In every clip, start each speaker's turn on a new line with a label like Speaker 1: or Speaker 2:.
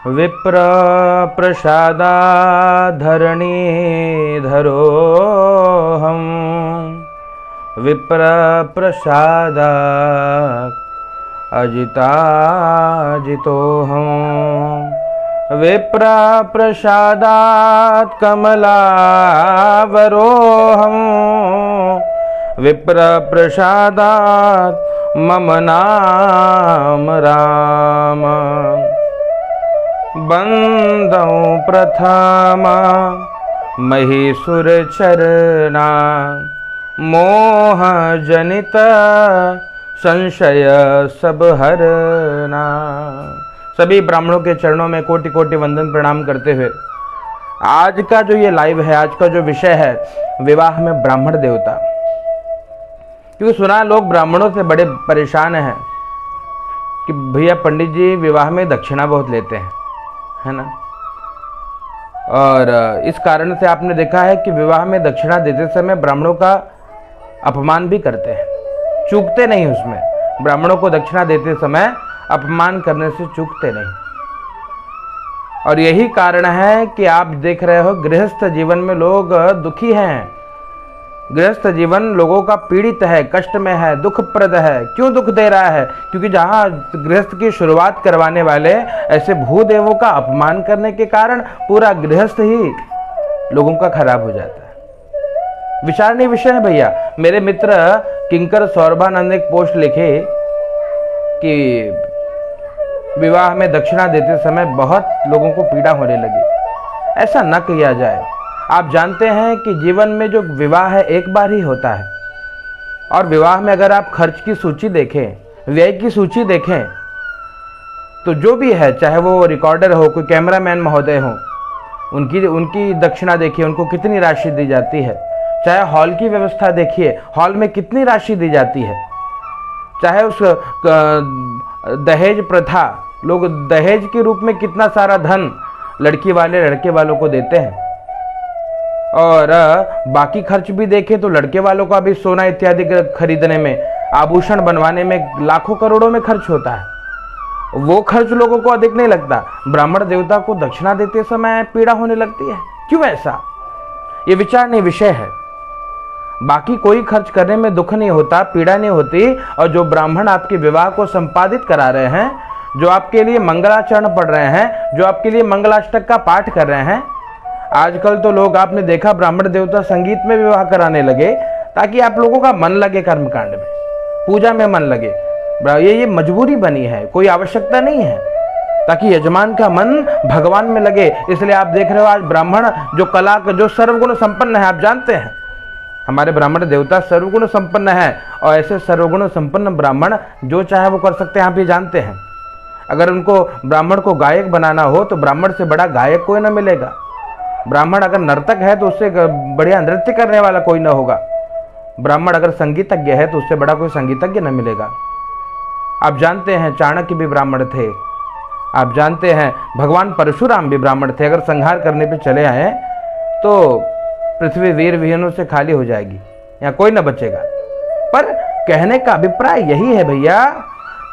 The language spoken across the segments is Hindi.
Speaker 1: विप्र प्रसादात् धरणीधरोऽहं विप्र प्रसादात् अजिताजितोऽहं विप्र प्रसादात् कमलावरोऽहं विप्र प्रसादात् मम नाम राम बंदौ प्रथमा महीसुर चरना मोह जनित संशय सब हरना। सभी ब्राह्मणों के चरणों में कोटि कोटि वंदन प्रणाम करते हुए आज का जो ये लाइव है, आज का जो विषय है विवाह में ब्राह्मण देवता। क्योंकि सुना लोग ब्राह्मणों से बड़े परेशान हैं कि भैया पंडित जी विवाह में दक्षिणा बहुत लेते हैं, है ना। और इस कारण से आपने देखा है कि विवाह में दक्षिणा देते समय ब्राह्मणों का अपमान भी करते हैं, चूकते नहीं उसमें। ब्राह्मणों को दक्षिणा देते समय अपमान करने से चूकते नहीं। और यही कारण है कि आप देख रहे हो गृहस्थ जीवन में लोग दुखी हैं। गृहस्थ जीवन लोगों का पीड़ित है, कष्ट में है, दुखप्रद है। क्यों दुख दे रहा है? क्योंकि जहां गृहस्थ की शुरुआत करवाने वाले ऐसे भूदेवों का अपमान करने के कारण पूरा गृहस्थ ही लोगों का खराब हो जाता है। विचारणीय विषय है भैया। मेरे मित्र किंकर सौरभानंद ने एक पोस्ट लिखे कि विवाह में दक्षिणा देते समय बहुत लोगों को पीड़ा होने लगी। ऐसा न किया जाए। आप जानते हैं कि जीवन में जो विवाह है एक बार ही होता है, और विवाह में अगर आप खर्च की सूची देखें, व्यय की सूची देखें, तो जो भी है, चाहे वो रिकॉर्डर हो, कोई कैमरामैन महोदय हो, उनकी दक्षिणा देखिए, उनको कितनी राशि दी जाती है। चाहे हॉल की व्यवस्था देखिए, हॉल में कितनी राशि दी जाती है। चाहे उस दहेज प्रथा, लोग दहेज के रूप में कितना सारा धन लड़की वाले लड़के वालों को देते हैं। और बाकी खर्च भी देखें तो लड़के वालों का भी सोना इत्यादि खरीदने में, आभूषण बनवाने में लाखों करोड़ों में खर्च होता है। वो खर्च लोगों को अधिक नहीं लगता। ब्राह्मण देवता को दक्षिणा देते समय पीड़ा होने लगती है। क्यों ऐसा? ये विचारणीय विषय है। बाकी कोई खर्च करने में दुख नहीं होता, पीड़ा नहीं होती। और जो ब्राह्मण आपके विवाह को संपादित करा रहे हैं, जो आपके लिए मंगलाचरण पढ़ रहे हैं, जो आपके लिए मंगलाष्टक का पाठ कर रहे हैं। आजकल तो लोग, आपने देखा, ब्राह्मण देवता संगीत में विवाह कराने लगे ताकि आप लोगों का मन लगे कर्मकांड में, पूजा में मन लगे। ये मजबूरी बनी है, कोई आवश्यकता नहीं है, ताकि यजमान का मन भगवान में लगे। इसलिए आप देख रहे हो आज ब्राह्मण जो कला, जो सर्वगुण संपन्न है, आप जानते हैं हमारे ब्राह्मण देवता सर्वगुण संपन्न है। और ऐसे सर्वगुण संपन्न ब्राह्मण जो चाहे वो कर सकते हैं, आप ये जानते हैं। अगर उनको ब्राह्मण को गायक बनाना हो तो ब्राह्मण से बड़ा गायक कोई ना मिलेगा। ब्राह्मण अगर नर्तक है तो उससे बढ़िया नृत्य करने वाला कोई ना होगा। ब्राह्मण अगर संगीतज्ञ है तो उससे बड़ा कोई संगीतज्ञ न मिलेगा। आप जानते हैं चाणक्य भी ब्राह्मण थे। आप जानते हैं भगवान परशुराम भी ब्राह्मण थे। अगर संहार करने पे चले आए तो पृथ्वी वीर विहीनों से खाली हो जाएगी, यहाँ कोई न बचेगा। पर कहने का अभिप्राय यही है भैया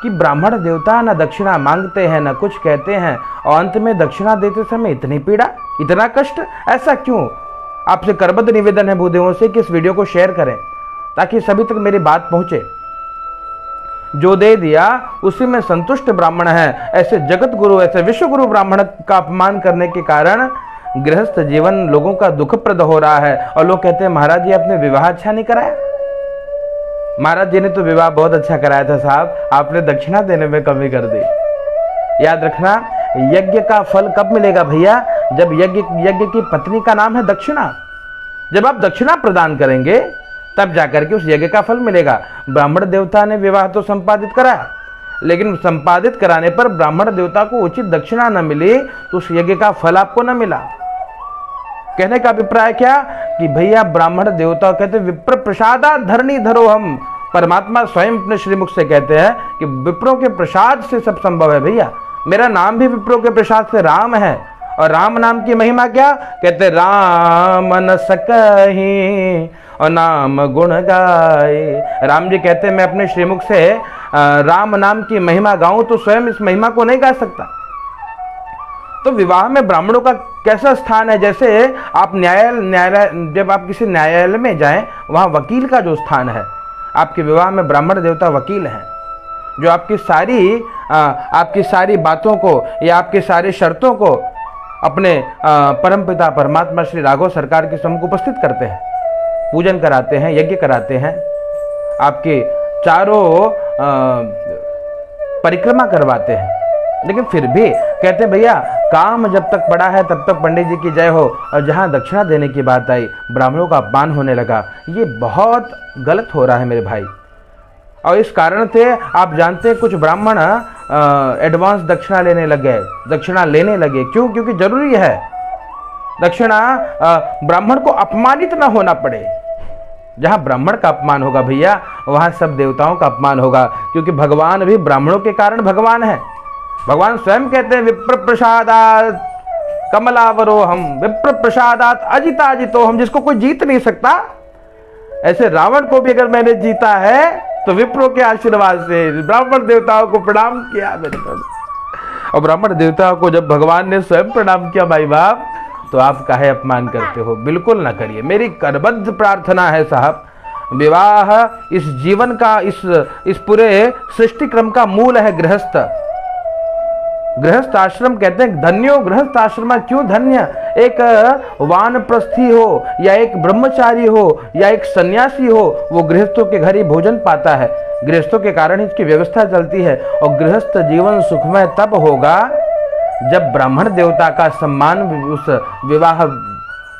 Speaker 1: कि ब्राह्मण देवता न दक्षिणा मांगते हैं, न कुछ कहते हैं, और अंत में दक्षिणा देते समय इतनी पीड़ा, इतना कष्ट, ऐसा क्यों? आपसे करबद्ध निवेदन है भूदेवों से कि इस वीडियो को शेयर करें ताकि सभी तक मेरी बात पहुंचे। जो दे दिया उसी में संतुष्ट ब्राह्मण है। ऐसे जगत गुरु, ऐसे विश्व गुरु ब्राह्मण का अपमान करने के कारण गृहस्थ जीवन लोगों का दुखप्रद हो रहा है। और लोग कहते हैं महाराज जी आपने विवाह अच्छा नहीं कराया। महाराज जी ने तो विवाह बहुत अच्छा कराया था साहब, आपने दक्षिणा देने में कमी कर दी। याद रखना, यज्ञ का फल कब मिलेगा भैया? जब यज्ञ की पत्नी का नाम है दक्षिणा। जब आप दक्षिणा प्रदान करेंगे तब जाकर के उस यज्ञ का फल मिलेगा। ब्राह्मण देवता ने विवाह तो संपादित कराया, लेकिन संपादित कराने पर ब्राह्मण देवता को उचित दक्षिणा न मिली तो उस यज्ञ का फल आपको न मिला। कहने का अभिप्राय क्या कि भैया ब्राह्मण देवता कहते विप्र प्रसादात् धरणीधरोऽहम्। परमात्मा स्वयं अपने श्रीमुख से कहते हैं कि विप्रों के प्रसाद से सब संभव है। भैया मेरा नाम भी विप्रों के प्रसाद से राम है। और राम नाम की महिमा क्या? कहते राम न सकहि और नाम गुण गाए। राम जी कहते मैं अपने श्रीमुख से राम नाम की महिमा गाऊं तो स्वयं इस महिमा को नहीं गा सकता। तो विवाह में ब्राह्मणों का कैसा स्थान है? जैसे आप न्यायालय जब आप किसी न्यायालय में जाएं, वहाँ वकील का जो स्थान है, आपके विवाह में ब्राह्मण देवता वकील हैं, जो आपकी सारी बातों को या आपकी सारी शर्तों को अपने परमपिता परमात्मा श्री राघव सरकार के सम्मुख उपस्थित करते हैं, पूजन कराते हैं, यज्ञ कराते हैं, आपके चारों परिक्रमा करवाते हैं। लेकिन फिर भी कहते हैं भैया काम जब तक पड़ा है तब तक पंडित जी की जय हो, और जहाँ दक्षिणा देने की बात आई ब्राह्मणों का अपमान होने लगा। ये बहुत गलत हो रहा है मेरे भाई। और इस कारण से आप जानते हैं कुछ ब्राह्मण एडवांस दक्षिणा लेने लगे, क्यों? क्योंकि जरूरी है दक्षिणा, ब्राह्मण को अपमानित ना होना पड़े। जहाँ ब्राह्मण का अपमान होगा भैया, वहाँ सब देवताओं का अपमान होगा, क्योंकि भगवान भी ब्राह्मणों के कारण भगवान है। भगवान स्वयं कहते हैं विप्र प्रसादात कमलावरोहम, विप्र प्रसादात अजिताजितो हम, जिसको कोई जीत नहीं सकता। ऐसे रावण को भी अगर मैंने जीता है तो विप्रों के आशीर्वाद से, ब्राह्मण देवताओं को प्रणाम किया मेरे को। और ब्राह्मण देवताओं को जब भगवान ने स्वयं प्रणाम किया भाई बाप, तो आप काहे अपमान करते हो? बिल्कुल ना करिए। मेरी करबद्ध प्रार्थना है साहब, विवाह इस जीवन का, इस पूरे सृष्टि क्रम का मूल है गृहस्थ आश्रम। कहते हैं धन्यो गृहस्थ आश्रम। क्यों धन्य? एक वानप्रस्थी हो या एक ब्रह्मचारी हो या एक सन्यासी हो, वो गृहस्थों के घर ही भोजन पाता है। गृहस्थों के कारण इसकी व्यवस्था चलती है। और गृहस्थ जीवन सुखमय तब होगा जब ब्राह्मण देवता का सम्मान उस विवाह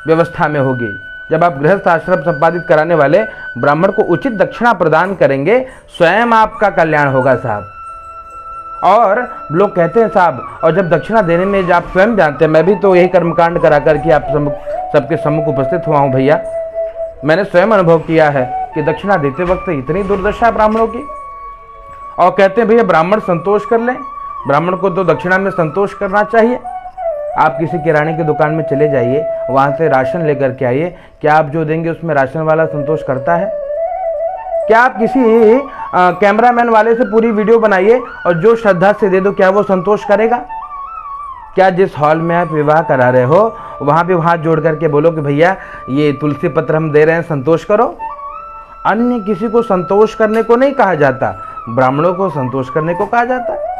Speaker 1: व्यवस्था में होगी। जब आप गृहस्थ आश्रम संपादित कराने वाले ब्राह्मण को उचित दक्षिणा प्रदान करेंगे, स्वयं आपका कल्याण होगा साहब। और लोग कहते हैं साहब, और जब दक्षिणा देने में, जब आप स्वयं जानते हैं, मैं भी तो यही कर्मकांड करा करके आप सबके सम्मुख उपस्थित हुआ हूँ भैया। मैंने स्वयं अनुभव किया है कि दक्षिणा देते वक्त इतनी दुर्दशा ब्राह्मणों की। और कहते हैं भैया ब्राह्मण संतोष कर लें, ब्राह्मण को तो दक्षिणा में संतोष करना चाहिए। आप किसी किराने की दुकान में चले जाइए, वहाँ से राशन लेकर के आइए, क्या आप जो देंगे उसमें राशन वाला संतोष करता है? क्या आप किसी कैमरामैन वाले से पूरी वीडियो बनाइए और जो श्रद्धा से दे दो, क्या वो संतोष करेगा? क्या जिस हॉल में आप विवाह करा रहे हो वहाँ भी हाथ जोड़ करके बोलो कि भैया ये तुलसी पत्र हम दे रहे हैं, संतोष करो? अन्य किसी को संतोष करने को नहीं कहा जाता, ब्राह्मणों को संतोष करने को कहा जाता है।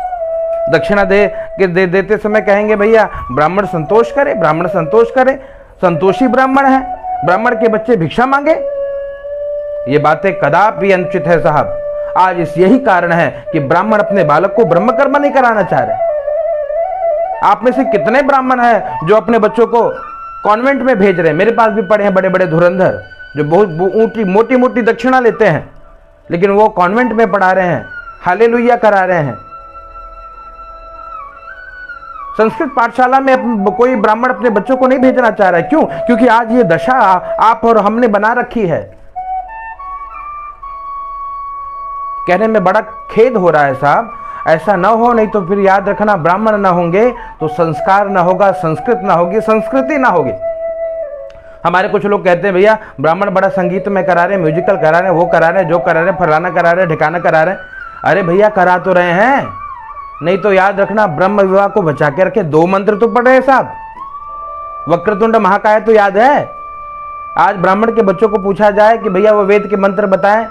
Speaker 1: दक्षिणा देते समय कहेंगे भैया ब्राह्मण संतोष करे, ब्राह्मण संतोष करे, संतोषी ब्राह्मण है, ब्राह्मण के बच्चे भिक्षा मांगे। ये बातें कदापि अनुचित है साहब। आज यही कारण है कि ब्राह्मण अपने बालक को ब्रह्म कर्म नहीं कराना चाह रहे। आप में से कितने ब्राह्मण हैं जो अपने बच्चों को कॉन्वेंट में भेज रहे हैं? मेरे पास भी पढ़े हैं बड़े बड़े धुरंधर जो बहुत मोटी मोटी दक्षिणा लेते हैं, लेकिन वो कॉन्वेंट में पढ़ा रहे हैं, हालेलुया करा रहे हैं। संस्कृत पाठशाला में कोई ब्राह्मण अपने बच्चों को नहीं भेजना चाह रहा है। क्यों? क्योंकि आज ये दशा आप और हमने बना रखी है। कहने में बड़ा खेद हो रहा है साहब, ऐसा ना हो, नहीं तो फिर याद रखना ब्राह्मण ना होंगे तो संस्कार ना होगा, संस्कृत ना होगी, संस्कृति ना होगी। हमारे कुछ लोग कहते हैं भैया ब्राह्मण बड़ा संगीत में करा रहे हैं, म्यूजिकल करा रहे हैं, वो करा रहे हैं, जो करा रहे हैं, फलाना करा रहे हैं, ठिकाना करा रहे हैं। अरे भैया करा तो रहे हैं, नहीं तो याद रखना ब्रह्म विवाह को बचा के रखे। 2 मंत्र तो पढ़ रहे हैं साहब, वक्रतुंड महाकाय तो याद है। आज ब्राह्मण के बच्चों को पूछा जाए कि भैया वो वेद के मंत्र बताएं,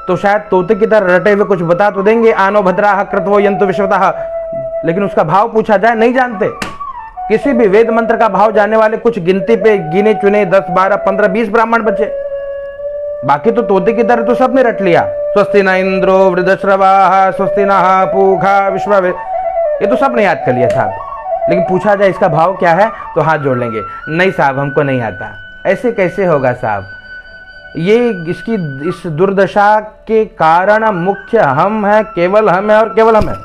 Speaker 1: तो शायद तोते की तरह रटे हुए कुछ बता तो देंगे, आनो भद्राः क्रतवो यन्तु विश्वतः, लेकिन उसका भाव पूछा जाए नहीं जानते। किसी भी वेद मंत्र का भाव जानने वाले कुछ गिनती पे गिने चुने 10, 12, 15, 20 ब्राह्मण बचे, बाकी तो तोते की तरह तो सबने रट लिया। स्वस्ति न इंद्रो वृद्धश्रवाः स्वस्ति नः पूषा विश्ववेद, ये तो सबने याद कर लिया साहब। लेकिन पूछा जाए इसका भाव क्या है तो हाथ जोड़ लेंगे, नहीं साहब हमको नहीं आता। ऐसे कैसे होगा साहब? ये इस दुर्दशा के कारण मुख्य हम हैं, केवल हम हैं और केवल हम हैं,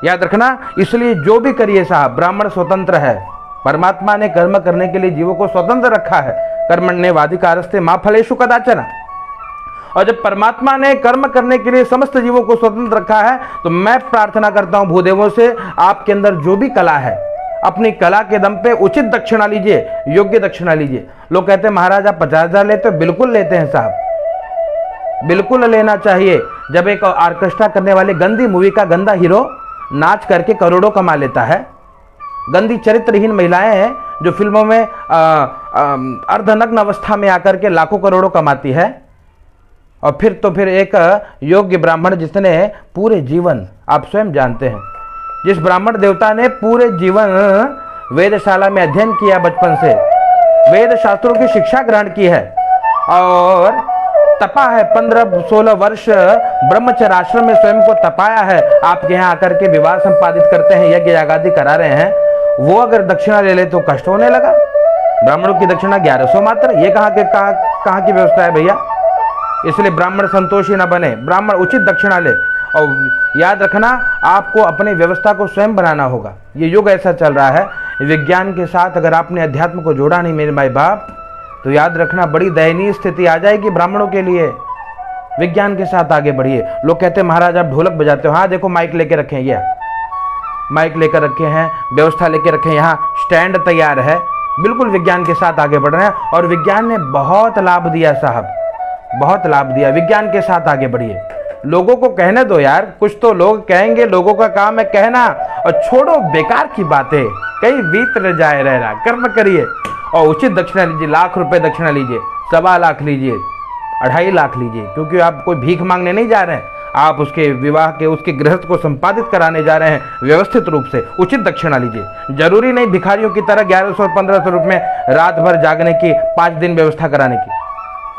Speaker 1: याद रखना। इसलिए जो भी करिए साहब, ब्राह्मण स्वतंत्र है। परमात्मा ने कर्म करने के लिए जीवों को स्वतंत्र रखा है। कर्मण्येवाधिकारस्ते मा फलेषु कदाचन। और जब परमात्मा ने कर्म करने के लिए समस्त जीवों को स्वतंत्र रखा है, तो मैं प्रार्थना करता हूं भूदेवों से, आपके अंदर जो भी कला है अपनी कला के दम पे उचित दक्षिणा लीजिए, योग्य दक्षिणा लीजिए। लोग कहते हैं महाराज आप 50,000 लेते हो, बिल्कुल लेते हैं साहब, बिल्कुल लेना चाहिए। जब एक ऑर्केस्ट्रा करने वाले गंदी मूवी का गंदा हीरो नाच करके करोड़ों कमा लेता है, गंदी चरित्रहीन महिलाएं हैं जो फिल्मों में अर्धनग्न अवस्था में आकर के लाखों करोड़ों कमाती है। और फिर एक योग्य ब्राह्मण जिसने पूरे जीवन, आप स्वयं जानते हैं, जिस ब्राह्मण देवता ने पूरे जीवन वेदशाला में अध्ययन किया, बचपन से वेद शास्त्रों की शिक्षा ग्रहण की है और तपा है, 15-16 वर्ष ब्रह्मचर्य आश्रम में स्वयं को तपाया है, आपके यहाँ आकर के विवाह संपादित करते हैं, यज्ञ यागादि करा रहे हैं, वो अगर दक्षिणा ले ले तो कष्ट होने लगा। ब्राह्मणों की दक्षिणा 1100 मात्र, ये कहाँ की व्यवस्था है भैया। इसलिए ब्राह्मण संतोषी न बने, ब्राह्मण उचित दक्षिणा ले। और याद रखना, आपको अपनी व्यवस्था को स्वयं बनाना होगा। ये युग ऐसा चल रहा है, विज्ञान के साथ अगर आपने अध्यात्म को जोड़ा नहीं मेरे माई बाप, तो याद रखना बड़ी दयनीय स्थिति आ जाएगी ब्राह्मणों के लिए। विज्ञान के साथ आगे बढ़िए। लोग कहते हैं महाराज आप ढोलक बजाते हो, हाँ देखो माइक लेके रखे हैं, ये माइक लेकर रखे हैं, व्यवस्था लेके रखे हैं, यहाँ स्टैंड तैयार है, बिल्कुल विज्ञान के साथ आगे बढ़ रहे हैं। और विज्ञान ने बहुत लाभ दिया साहब, बहुत लाभ दिया। विज्ञान के साथ आगे बढ़िए, लोगों को कहने दो यार, कुछ तो लोग कहेंगे, लोगों का काम है कहना, और छोड़ो बेकार की बातें, कहीं बीत न जाए रहना, कर्म करिए और उचित दक्षिणा लीजिए। लाख रुपए दक्षिणा लीजिए, 1.25 लाख लीजिए, 2.5 लाख लीजिए, क्योंकि आप कोई भीख मांगने नहीं जा रहे हैं, आप उसके विवाह के, उसके गृहस्थ को संपादित कराने जा रहे हैं। व्यवस्थित रूप से उचित दक्षिणा लीजिए। जरूरी नहीं भिखारियों की तरह 1100-1500 रुपये में रात भर जागने की, 5 दिन व्यवस्था कराने की।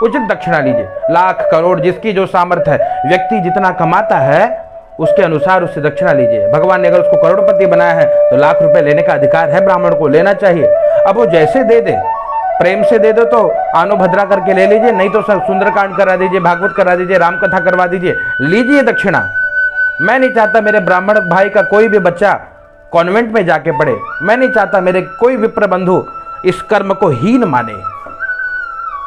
Speaker 1: उचित दक्षिणा लीजिए। लाख करोड़ जिसकी जो सामर्थ्य है, व्यक्ति जितना कमाता है उसके अनुसार उससे दक्षिणा लीजिए। भगवान ने अगर उसको करोड़पति बनाया है तो लाख रुपए लेने का अधिकार है, ब्राह्मण को लेना चाहिए। अब वो जैसे दे दे, प्रेम से दे दो तो आनो भद्रा करके ले लीजिए, नहीं तो सुंदरकांड करा दीजिए, भागवत करा दीजिए, रामकथा करवा दीजिए, लीजिए दक्षिणा। मैं नहीं चाहता मेरे ब्राह्मण भाई का कोई भी बच्चा कॉन्वेंट में जाके पढ़े, मैं नहीं चाहता मेरे कोई विप्र बंधु इस कर्म को हीन माने।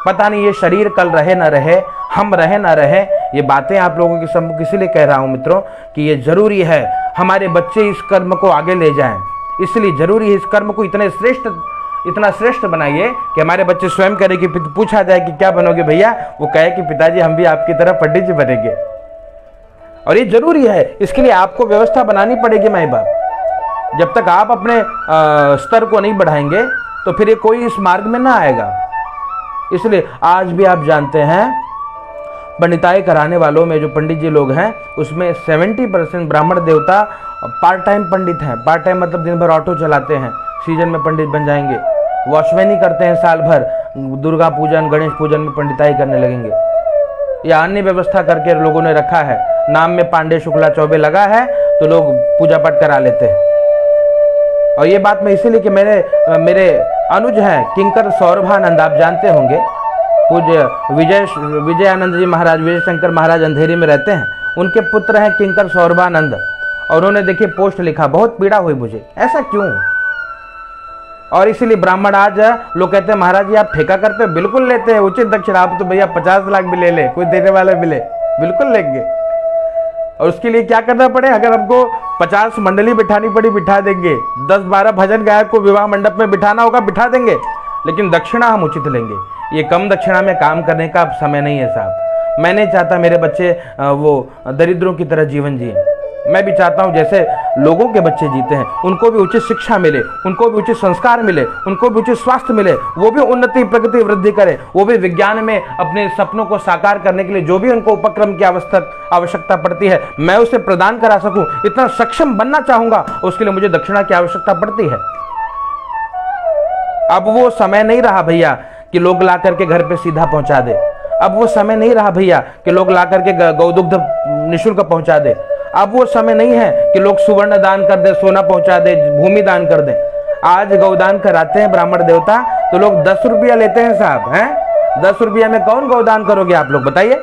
Speaker 1: पता नहीं ये शरीर कल रहे ना रहे, हम रहे ना रहे, ये बातें आप लोगों के सम्मुख इसीलिए कह रहा हूं मित्रों कि ये जरूरी है हमारे बच्चे इस कर्म को आगे ले जाएं। इसलिए जरूरी है इस कर्म को इतना श्रेष्ठ बनाइए कि हमारे बच्चे स्वयं करें कि पूछा जाए कि क्या बनोगे भैया, वो कहे कि पिताजी हम भी आपकी तरह पंडित जी बनेंगे। और ये जरूरी है, इसके लिए आपको व्यवस्था बनानी पड़ेगी माई बाप। जब तक आप अपने स्तर को नहीं बढ़ाएंगे तो फिर ये कोई इस मार्ग में ना आएगा। इसलिए आज भी आप जानते हैं पंडिताई कराने वालों में जो पंडित जी लोग हैं उसमें 70% ब्राह्मण देवता पार्ट टाइम पंडित हैं। पार्ट टाइम मतलब दिन भर ऑटो चलाते हैं, सीजन में पंडित बन जाएंगे। वॉचमैनी करते हैं साल भर, दुर्गा पूजन गणेश पूजन में पंडिताई करने लगेंगे। या अन्य व्यवस्था करके लोगों ने रखा है, नाम में पांडे शुक्ला चौबे लगा है तो लोग पूजा पाठ करा लेते हैं। और ये बात मैं इसीलिए कि मेरे अनुज हैं किंकर सौरभानंद, आप जानते होंगे, पूज्य विजयानंद जी महाराज, विजय शंकर महाराज अंधेरी में रहते हैं, उनके पुत्र हैं किंकर सौरभानंद। और उन्होंने देखिए पोस्ट लिखा, बहुत पीड़ा हुई मुझे, ऐसा क्यों। और इसीलिए ब्राह्मण आज लोग कहते हैं महाराज जी आप ठेका करते हो, बिल्कुल लेते हैं उचित दक्षिणा। आप तो भैया 50 लाख भी ले ले, कोई देने वाला मिले बिल्कुल लेंगे। और उसके लिए क्या करना पड़े, अगर हमको 50 मंडली बिठानी पड़ी बिठा देंगे, 10-12 भजन गायक को विवाह मंडप में बिठाना होगा बिठा देंगे, लेकिन दक्षिणा हम उचित लेंगे। ये कम दक्षिणा में काम करने का अब समय नहीं है साहब। मैं नहीं चाहता मेरे बच्चे वो दरिद्रों की तरह जीवन जिए। मैं भी चाहता हूं जैसे लोगों के बच्चे जीते हैं उनको भी उचित शिक्षा मिले, उनको भी उचित संस्कार मिले, उनको भी उचित स्वास्थ्य मिले, वो भी उन्नति प्रगति वृद्धि करे, वो भी विज्ञान में अपने सपनों को साकार करने के लिए जो भी उनको उपक्रम की आवश्यकता पड़ती है मैं उसे प्रदान करा सकूं, इतना सक्षम बनना चाहूंगा। उसके लिए मुझे दक्षिणा की आवश्यकता पड़ती है। अब वो समय नहीं रहा भैया कि लोग ला करके घर पे सीधा पहुंचा दे। अब वो समय नहीं रहा भैया कि लोग ला करके गौदुग्ध निःशुल्क पहुंचा दे। अब वो समय नहीं है कि लोग सुवर्ण दान कर दे, सोना पहुंचा दे, भूमि दान कर दे। आज गौदान कराते हैं ब्राह्मण देवता तो लोग 10 रुपया लेते हैं साहब, हैं 10 रुपया में कौन गौदान करोगे आप लोग बताइए।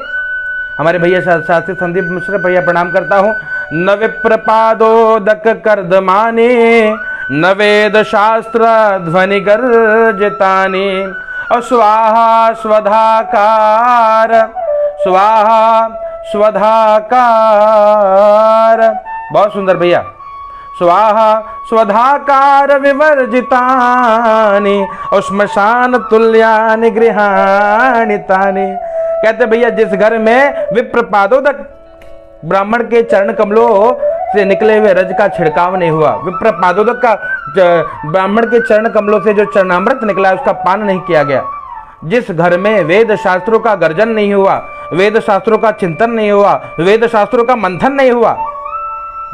Speaker 1: हमारे भैया शास्त्री संदीप मिश्र भैया प्रणाम करता हूँ। न विप्रपादोदक कर्दमाने न वेद शास्त्र ध्वनि गर्जितानि अस्वाहा स्वधाकार स्वाहा स्वधाकार। बहुत सुंदर भैया। स्वाहा स्वधाकार विवर्जितानि श्मशान तुल्यानि गृहाणि तानि। कहते भैया जिस घर में विप्रपादोदक ब्राह्मण के चरण कमलों से निकले हुए रज का छिड़काव नहीं हुआ, विप्र पादोदक का ब्राह्मण के चरण कमलों से जो चरणामृत निकला उसका पान नहीं किया गया, जिस घर में वेद शास्त्रों का गर्जन नहीं हुआ, वेद शास्त्रों का चिंतन नहीं हुआ, वेद शास्त्रों का मंथन नहीं हुआ,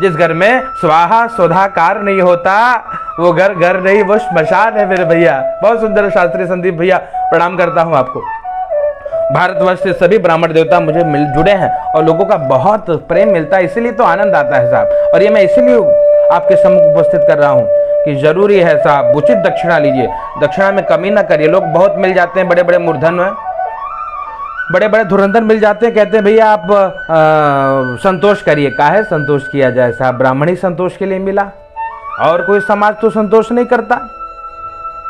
Speaker 1: जिस घर में स्वाहा स्वधाकार नहीं होता, वो घर घर नहीं, वो श्मशान है मेरे भैया। बहुत सुंदर शास्त्री संदीप भैया, प्रणाम करता हूं आपको। भारतवर्ष से सभी ब्राह्मण देवता मुझे मिल जुड़े हैं और लोगों का बहुत प्रेम मिलता है, इसीलिए तो आनंद आता है साहब। और ये मैं इसीलिए आपके सम्मुख उपस्थित कर रहा हूँ कि जरूरी है साहब, उचित दक्षिणा लीजिए, दक्षिणा में कमी ना करिए। लोग बहुत मिल जाते हैं, बड़े बड़े मूर्धन में, बड़े बड़े धुरंधर मिल जाते हैं, कहते हैं भैया आप संतोष करिए। काहे संतोष किया जाए साहब, ब्राह्मण ही संतोष के लिए मिला, और कोई समाज तो संतोष नहीं करता।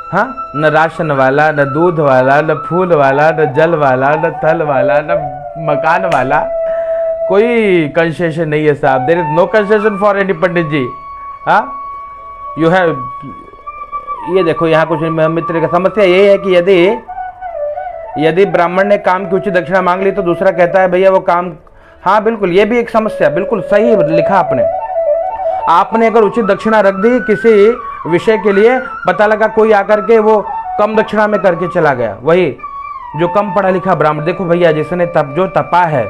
Speaker 1: हाँ, न राशन वाला, न दूध वाला, न फूल वाला, न जल वाला, न थल वाला, न मकान वाला, कोई कंसेशन नहीं है साहब। There is no concession for any pandit ji. हाँ, यू हैव, ये देखो यहाँ कुछ मित्र का समस्या ये है कि यदि ब्राह्मण ने काम की उचित दक्षिणा मांग ली तो दूसरा कहता है भैया वो काम, हाँ बिल्कुल, ये भी एक समस्या, बिल्कुल सही लिखा आपने अगर उचित दक्षिणा रख दी किसी विषय के लिए, पता लगा कोई आकर के वो कम दक्षिणा में करके चला गया, वही जो कम पढ़ा लिखा ब्राह्मण। देखो भैया, जिसने जो तपा है,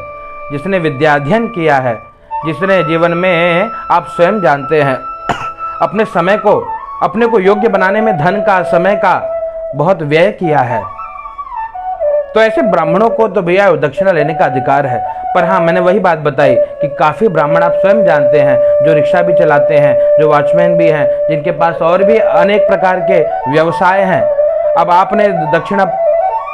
Speaker 1: जिसने विद्याध्ययन किया है, जिसने जीवन में, आप स्वयं जानते हैं, अपने समय को, अपने को योग्य बनाने में धन का, समय का बहुत व्यय किया है, तो ऐसे ब्राह्मणों को तो भैया दक्षिणा लेने का अधिकार है। पर हाँ, मैंने वही बात बताई कि काफ़ी ब्राह्मण आप स्वयं जानते हैं जो रिक्शा भी चलाते हैं, जो वॉचमैन भी हैं, जिनके पास और भी अनेक प्रकार के व्यवसाय हैं। अब आपने दक्षिणा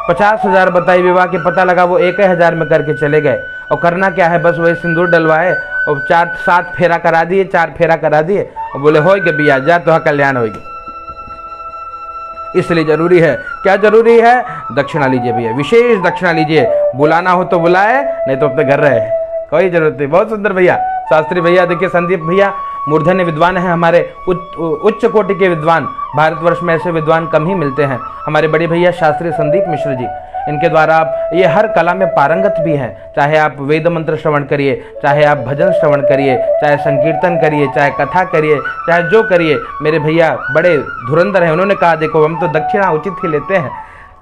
Speaker 1: 50,000 बताई विवाह के, पता लगा वो 1,000 में करके चले गए, और करना क्या है, बस वही सिंदूर डलवाए और 4-7 फेरा करा दिए, 4 फेरा करा दिए और बोले होगे भैया जा तो कल्याण होगी। इसलिए जरूरी है, क्या जरूरी है, दक्षिणा लीजिए भैया, विशेष दक्षिणा लीजिए। बुलाना हो तो बुलाए, नहीं तो अपने घर रहे, कोई जरूरत नहीं। बहुत सुंदर भैया, शास्त्री भैया, देखिए संदीप भैया मूर्धन्य विद्वान है, हमारे उच्च कोटि के विद्वान। भारतवर्ष में ऐसे विद्वान कम ही मिलते हैं। हमारे बड़े भैया शास्त्री संदीप मिश्र जी, इनके द्वारा आप ये हर कला में पारंगत भी हैं। चाहे आप वेद मंत्र श्रवण करिए, चाहे आप भजन श्रवण करिए, चाहे संकीर्तन करिए, चाहे कथा करिए, चाहे जो करिए, मेरे भैया बड़े धुरंधर हैं। उन्होंने कहा देखो हम तो दक्षिणा उचित ही लेते हैं,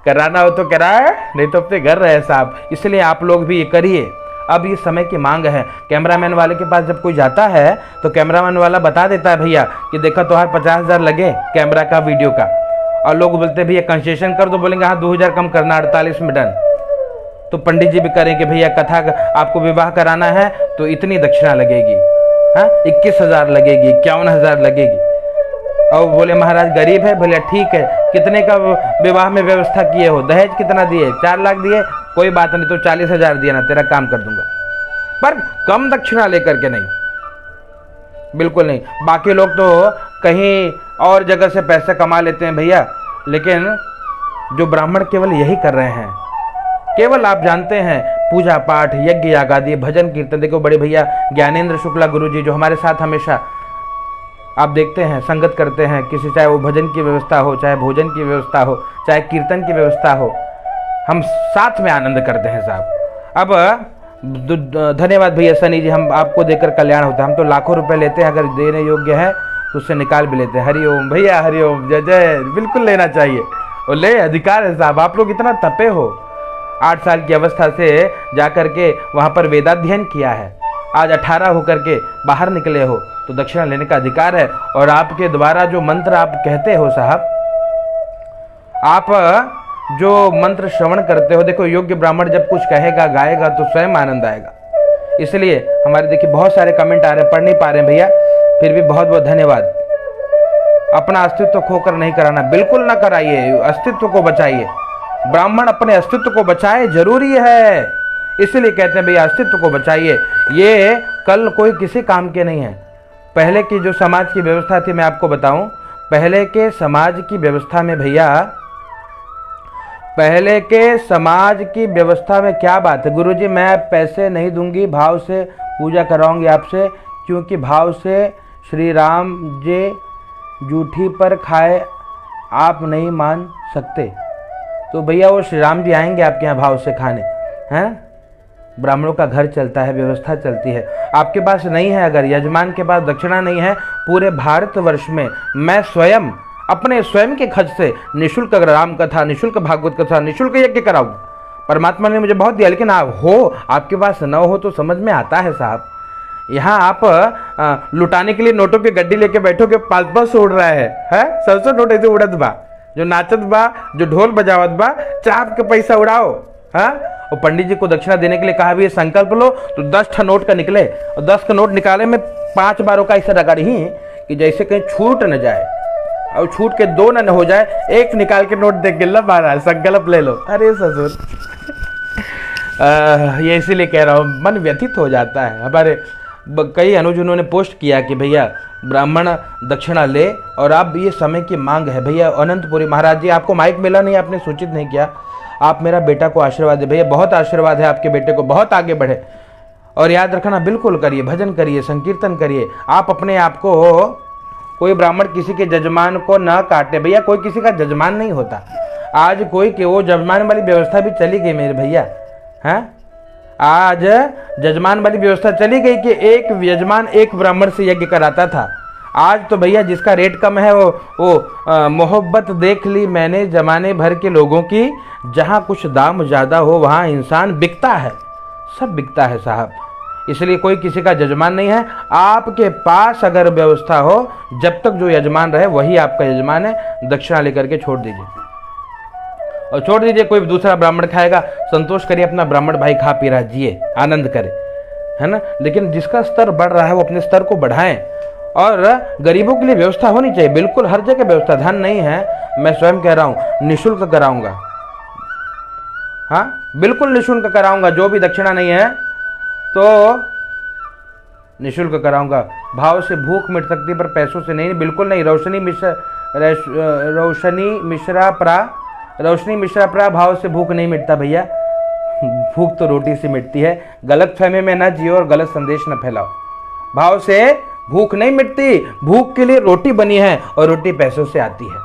Speaker 1: कराना हो तो कराए, नहीं तो अपने घर रहे साहब। इसलिए आप लोग भी ये करिए। अब ये समय की मांग है। कैमरामैन वाले के पास जब कोई जाता है तो कैमरामैन वाला बता देता है भैया कि देखा तो 50,000 लगे कैमरा का, वीडियो का, और लोग बोलते हैं भैया कंसेशन कर दो, बोलेंगे हाँ 2,000 कम करना, 48 में डन। तो पंडित जी भी करेंगे भैया कथा आपको विवाह कराना है तो इतनी दक्षिणा लगेगी, हाँ 21,000 लगेगी, 51,000 लगेगी। और बोले महाराज गरीब है, बोले ठीक है, कितने का विवाह में व्यवस्था किए हो, दहेज कितना दिए, 4 लाख दिए, कोई बात नहीं, तो 40,000 दिया ना, तेरा काम कर दूंगा। पर कम दक्षिणा लेकर के नहीं, बिल्कुल नहीं। बाकी लोग तो कहीं और जगह से पैसे कमा लेते हैं भैया, लेकिन जो ब्राह्मण केवल यही कर रहे हैं, केवल आप जानते हैं पूजा पाठ, यज्ञ यागादि, भजन कीर्तन। देखो बड़े भैया ज्ञानेंद्र शुक्ला गुरु जी जो हमारे साथ हमेशा आप देखते हैं संगत करते हैं, किसी चाहे वो भजन की व्यवस्था हो, चाहे भोजन की व्यवस्था हो, चाहे कीर्तन की व्यवस्था हो, हम साथ में आनंद करते हैं साहब। अब धन्यवाद भैया सनी जी, हम आपको देकर कल्याण होता है। हम तो लाखों रुपए लेते हैं, अगर देने योग्य है तो उससे निकाल भी लेते हैं। हरिओम भैया, हरिओम, जय जय, बिल्कुल लेना चाहिए और ले, अधिकार है साहब। आप लोग इतना तपे हो, 8 साल की अवस्था से जाकर के वहाँ पर वेदाध्ययन किया है, आज 18 होकर के बाहर निकले हो, तो दक्षिणा लेने का अधिकार है। और आपके द्वारा जो मंत्र आप कहते हो साहब, आप जो मंत्र श्रवण करते हो, देखो योग्य ब्राह्मण जब कुछ कहेगा गाएगा तो स्वयं आनंद आएगा। इसलिए हमारे देखिए बहुत सारे कमेंट आ रहे हैं, पढ़ नहीं पा रहे हैं भैया, फिर भी बहुत बहुत धन्यवाद। अपना अस्तित्व खोकर नहीं कराना, बिल्कुल ना कराइए, अस्तित्व को बचाइए। ब्राह्मण अपने अस्तित्व को बचाए, जरूरी है, इसलिए कहते हैं भैया अस्तित्व को बचाइए। ये कल कोई किसी काम के नहीं है। पहले की जो समाज की व्यवस्था थी, मैं आपको बताऊं, पहले के समाज की व्यवस्था में भैया, पहले के समाज की व्यवस्था में क्या बात है गुरुजी, मैं पैसे नहीं दूंगी, भाव से पूजा कराऊंगी आपसे, क्योंकि भाव से श्री राम जी जूठी पर खाए आप नहीं मान सकते। तो भैया वो श्री राम जी आएंगे आपके यहाँ भाव से खाने, हैं? ब्राह्मणों का घर चलता है, व्यवस्था चलती है। आपके पास नहीं है, अगर यजमान के पास दक्षिणा नहीं है, पूरे भारतवर्ष में मैं स्वयं अपने स्वयं के खर्च से निःशुल्क राम कथा, निःशुल्क भागवत कथा, निःशुल्क यज्ञ कराऊँ। परमात्मा ने मुझे बहुत दिया, लेकिन आप हो, आपके पास न हो तो समझ में आता है साहब। यहाँ आप लुटाने के लिए नोटों की गड्डी लेके बैठोगे, 500 उड़ रहा है 100 नोट ऐसे उड़त बा, जो नाचत बा, जो ढोल बजावत बा, चाप के पैसा उड़ाओ। और पंडित जी को दक्षिणा देने के लिए कहा भी, संकल्प लो तो 10 नोट का निकले, और 10 का नोट निकाले में 5 बारों का ऐसा रगड़ ही कि जैसे कहीं छूट न जाए, और छूट के 2 न हो जाए, एक निकाल के नोट देख के लो महाराज संकल्प ले लो। अरे ससुर ये इसीलिए कह रहा हूँ, मन व्यथित हो जाता है। हमारे कई अनुजनों ने पोस्ट किया कि भैया ब्राह्मण दक्षिणा ले, और आप ये समय की मांग है। भैया अनंतपुरी महाराज जी, आपको माइक मिला नहीं, आपने सूचित नहीं किया, आप मेरा बेटा को आशीर्वाद दे। भैया बहुत आशीर्वाद है आपके बेटे को, बहुत आगे बढ़े। और याद रखना, बिल्कुल करिए, भजन करिए, संकीर्तन करिए। आप अपने आप को, कोई ब्राह्मण किसी के जजमान को न काटे। भैया कोई किसी का जजमान नहीं होता। आज कोई के वो जजमान वाली व्यवस्था भी चली गई मेरे भैया, हैं? आज जजमान वाली व्यवस्था चली गई कि एक यजमान एक ब्राह्मण से यज्ञ कराता था। आज तो भैया जिसका रेट कम है वो मोहब्बत देख ली मैंने जमाने भर के लोगों की, जहाँ कुछ दाम ज़्यादा हो वहाँ इंसान बिकता है, सब बिकता है साहब। इसलिए कोई किसी का जजमान नहीं है। आपके पास अगर व्यवस्था हो, जब तक जो यजमान रहे वही आपका यजमान है, दक्षिणा लेकर के छोड़ दीजिए, और छोड़ दीजिए। कोई दूसरा ब्राह्मण खाएगा, संतोष करिए, अपना ब्राह्मण भाई खा पी रहा, जिए, आनंद करे, है ना। लेकिन जिसका स्तर बढ़ रहा है वो अपने स्तर को बढ़ाएं, और गरीबों के लिए व्यवस्था होनी चाहिए, बिल्कुल हर जगह व्यवस्था। धन नहीं है, मैं स्वयं कह रहा हूँ, निःशुल्क कराऊंगा, हाँ बिल्कुल निःशुल्क कराऊंगा। जो भी दक्षिणा नहीं है तो निःशुल्क कराऊंगा। भाव से भूख मिट सकती है पर पैसों से नहीं, बिल्कुल नहीं। रोशनी मिश्रा प्रा भाव से भूख नहीं मिटता भैया, भूख तो रोटी से मिटती है। गलत फहमी में न जियो और गलत संदेश न फैलाओ। भाव से भूख नहीं मिटती, भूख के लिए रोटी बनी है, और रोटी पैसों से आती है,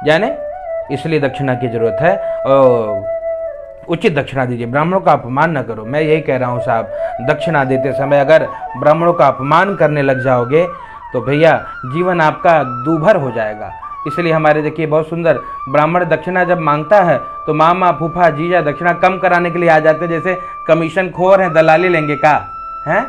Speaker 1: जाने। इसलिए दक्षिणा की जरूरत है, और उचित दक्षिणा दीजिए। ब्राह्मणों का अपमान न करो, मैं यही कह रहा हूँ साहब। दक्षिणा देते समय अगर ब्राह्मणों का अपमान करने लग जाओगे तो भैया जीवन आपका दूभर हो जाएगा। इसलिए हमारे देखिए बहुत सुंदर, ब्राह्मण दक्षिणा जब मांगता है तो मामा फूफा जीजा दक्षिणा कम कराने के लिए आ जाते, जैसे कमीशन खोर हैं, दलाली लेंगे का हैं।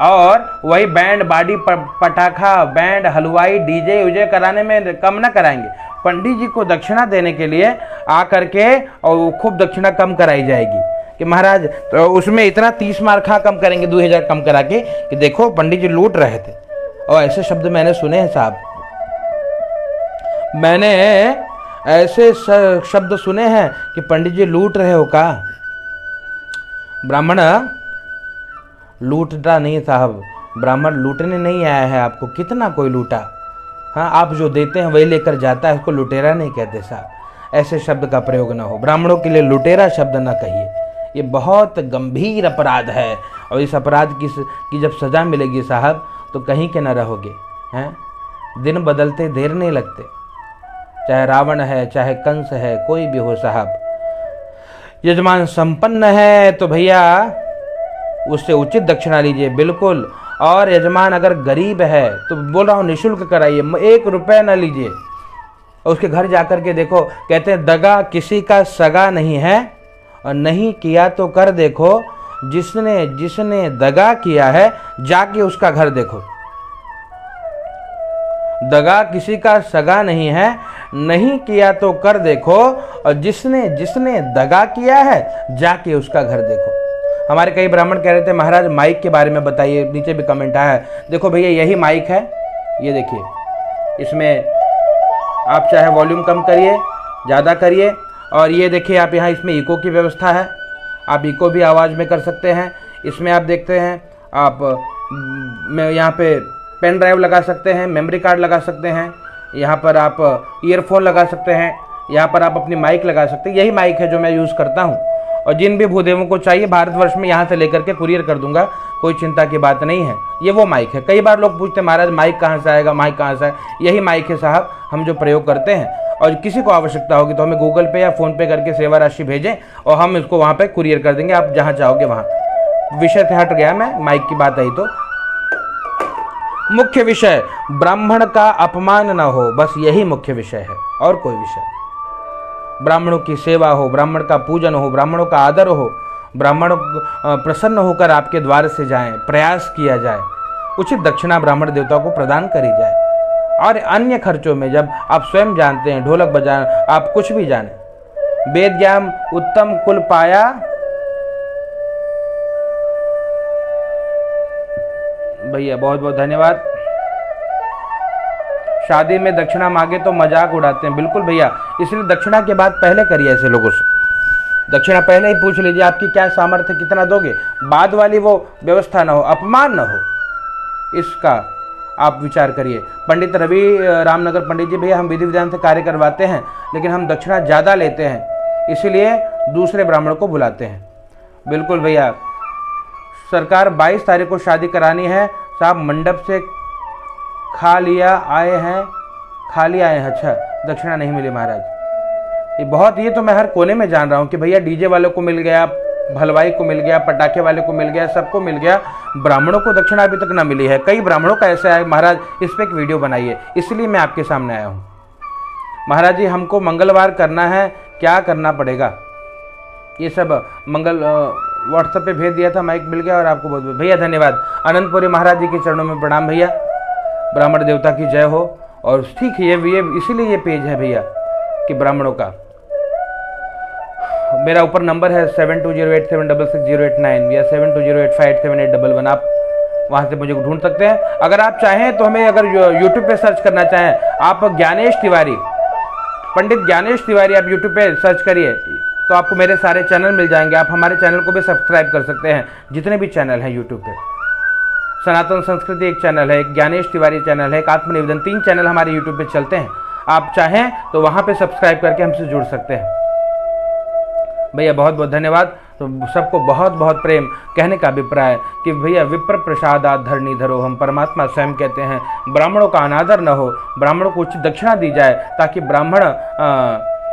Speaker 1: और वही बैंड बाडी पटाखा, बैंड हलवाई डीजे उजे कराने में कम ना कराएंगे। पंडित जी को दक्षिणा देने के लिए आ करके और खूब दक्षिणा कम कराई जाएगी कि महाराज तो उसमें इतना 30 मार्खा कम करेंगे, 2000 कम करा के, कि देखो पंडित जी लूट रहे थे। और ऐसे शब्द मैंने सुने हैं साहब, मैंने ऐसे शब्द सुने हैं कि पंडित जी लूट रहे हो का। ब्राह्मण लूटता नहीं साहब, ब्राह्मण लूटने नहीं आया है आपको, कितना कोई लूटा। हाँ, आप जो देते हैं वही लेकर जाता है, उसको लुटेरा नहीं कहते साहब। ऐसे शब्द का प्रयोग ना हो, ब्राह्मणों के लिए लुटेरा शब्द ना कहिए, ये बहुत गंभीर अपराध है। और इस अपराध की जब सज़ा मिलेगी साहब तो कहीं के ना रहोगे, हैं। दिन बदलते देर नहीं लगते, चाहे रावण है, चाहे कंस है, कोई भी हो साहब। यजमान संपन्न है तो भैया उससे उचित दक्षिणा लीजिए, बिल्कुल। और यजमान अगर गरीब है तो बोल रहा हूँ निःशुल्क कराइए, 1 रुपया न लीजिए। उसके घर जाकर के देखो, कहते हैं दगा किसी का सगा नहीं है, और नहीं किया तो कर देखो, जिसने दगा किया है जाके उसका घर देखो। दगा किसी का सगा नहीं है, नहीं किया तो कर देखो, और जिसने दगा किया है जाके उसका घर देखो। हमारे कई ब्राह्मण कह रहे थे महाराज माइक के बारे में बताइए, नीचे भी कमेंट आया है। देखो भैया यही माइक है, ये देखिए, इसमें आप चाहे वॉल्यूम कम करिए, ज़्यादा करिए, और ये देखिए आप यहाँ इसमें इको की व्यवस्था है, आप इको भी आवाज़ में कर सकते हैं। इसमें आप देखते हैं आप यहाँ पे पेन ड्राइव लगा सकते हैं, मेमोरी कार्ड लगा सकते हैं, यहाँ पर आप ईयरफोन लगा सकते हैं, यहाँ पर आप अपनी माइक लगा सकते हैं। यही माइक है जो मैं यूज़ करता हूँ। और जिन भी भूदेवों को चाहिए भारतवर्ष में यहाँ से लेकर के कुरियर कर दूंगा, कोई चिंता की बात नहीं है। ये वो माइक है। कई बार लोग पूछते हैं महाराज माइक कहाँ से आएगा, माइक कहाँ से आएगा। यही माइक है साहब, हम जो प्रयोग करते हैं। और किसी को आवश्यकता होगी तो हमें गूगल पे या फ़ोन पे करके सेवा राशि भेजें और हम इसको वहाँ पे कुरियर कर देंगे, आप जहाँ चाहोगे वहाँ। विषय से हट गया मैं, माइक की बात आई तो। मुख्य विषय ब्राह्मण का अपमान न हो, बस यही मुख्य विषय है और कोई विषय। ब्राह्मणों की सेवा हो, ब्राह्मण का पूजन हो, ब्राह्मणों का आदर हो, ब्राह्मण प्रसन्न होकर आपके द्वार से जाएं, प्रयास किया जाए, उचित दक्षिणा ब्राह्मण देवता को प्रदान करी जाए। और अन्य खर्चों में जब आप स्वयं जानते हैं, ढोलक बजाना, आप कुछ भी जाने, वेद ज्ञान उत्तम कुल पाया, भैया बहुत बहुत धन्यवाद। शादी में दक्षिणा मांगे तो मजाक उड़ाते हैं, बिल्कुल भैया, इसलिए दक्षिणा के बाद पहले करिए ऐसे लोगों से। दक्षिणा पहले ही पूछ लीजिए आपकी क्या सामर्थ्य, कितना दोगे, बाद वाली वो व्यवस्था ना हो, अपमान ना हो, इसका आप विचार करिए। पंडित रवि रामनगर पंडित जी, भैया हम विधि विधान से कार्य करवाते हैं लेकिन हम दक्षिणा ज़्यादा लेते हैं, इसीलिए दूसरे ब्राह्मण को बुलाते हैं। बिल्कुल भैया, सरकार 22 तारीख को शादी करानी है साहब, मंडप से खाली आए हैं, अच्छा दक्षिणा नहीं मिली महाराज। ये तो मैं हर कोने में जान रहा हूँ कि भैया डीजे वालों को मिल गया, हलवाई को मिल गया, पटाखे वाले को मिल गया, सबको मिल गया, ब्राह्मणों को दक्षिणा अभी तक ना मिली है। कई ब्राह्मणों का ऐसा है महाराज, इस पर एक वीडियो बनाइए, इसलिए मैं आपके सामने आया हूँ। महाराज जी हमको मंगलवार करना है, क्या करना पड़ेगा? ये सब मंगल व्हाट्सएप पे भेज दिया था, माइक मिल गया और आपको बहुत भैया धन्यवाद। अनंतपुरी महाराज जी के चरणों में प्रणाम भैया, ब्राह्मण देवता की जय हो। और ठीक है, ये इसीलिए ये पेज है भैया कि ब्राह्मणों का। मेरा ऊपर नंबर है 7208766089 या 7208587811, आप वहाँ से मुझे ढूंढ सकते हैं। अगर आप चाहें तो हमें अगर यूट्यूब पे सर्च करना चाहें, आप ज्ञानेश तिवारी, पंडित ज्ञानेश तिवारी आप यूट्यूब पे सर्च करिए तो आपको मेरे सारे चैनल मिल जाएंगे। आप हमारे चैनल को भी सब्सक्राइब कर सकते हैं, जितने भी चैनल हैं यूट्यूब पे। सनातन संस्कृति एक चैनल है, एक ज्ञानेश तिवारी चैनल है, एक आत्मनिवेदन, 3 चैनल हमारे यूट्यूब पे चलते हैं। आप चाहें तो वहाँ पे सब्सक्राइब करके हमसे जुड़ सकते हैं। भैया बहुत बहुत धन्यवाद। तो सबको बहुत बहुत प्रेम। कहने का अभिप्राय कि भैया विप्र प्रसादात धरणी धरो, हम परमात्मा स्वयं कहते हैं ब्राह्मणों का अनादर न हो, ब्राह्मणों को उचित दक्षिणा दी जाए, ताकि ब्राह्मण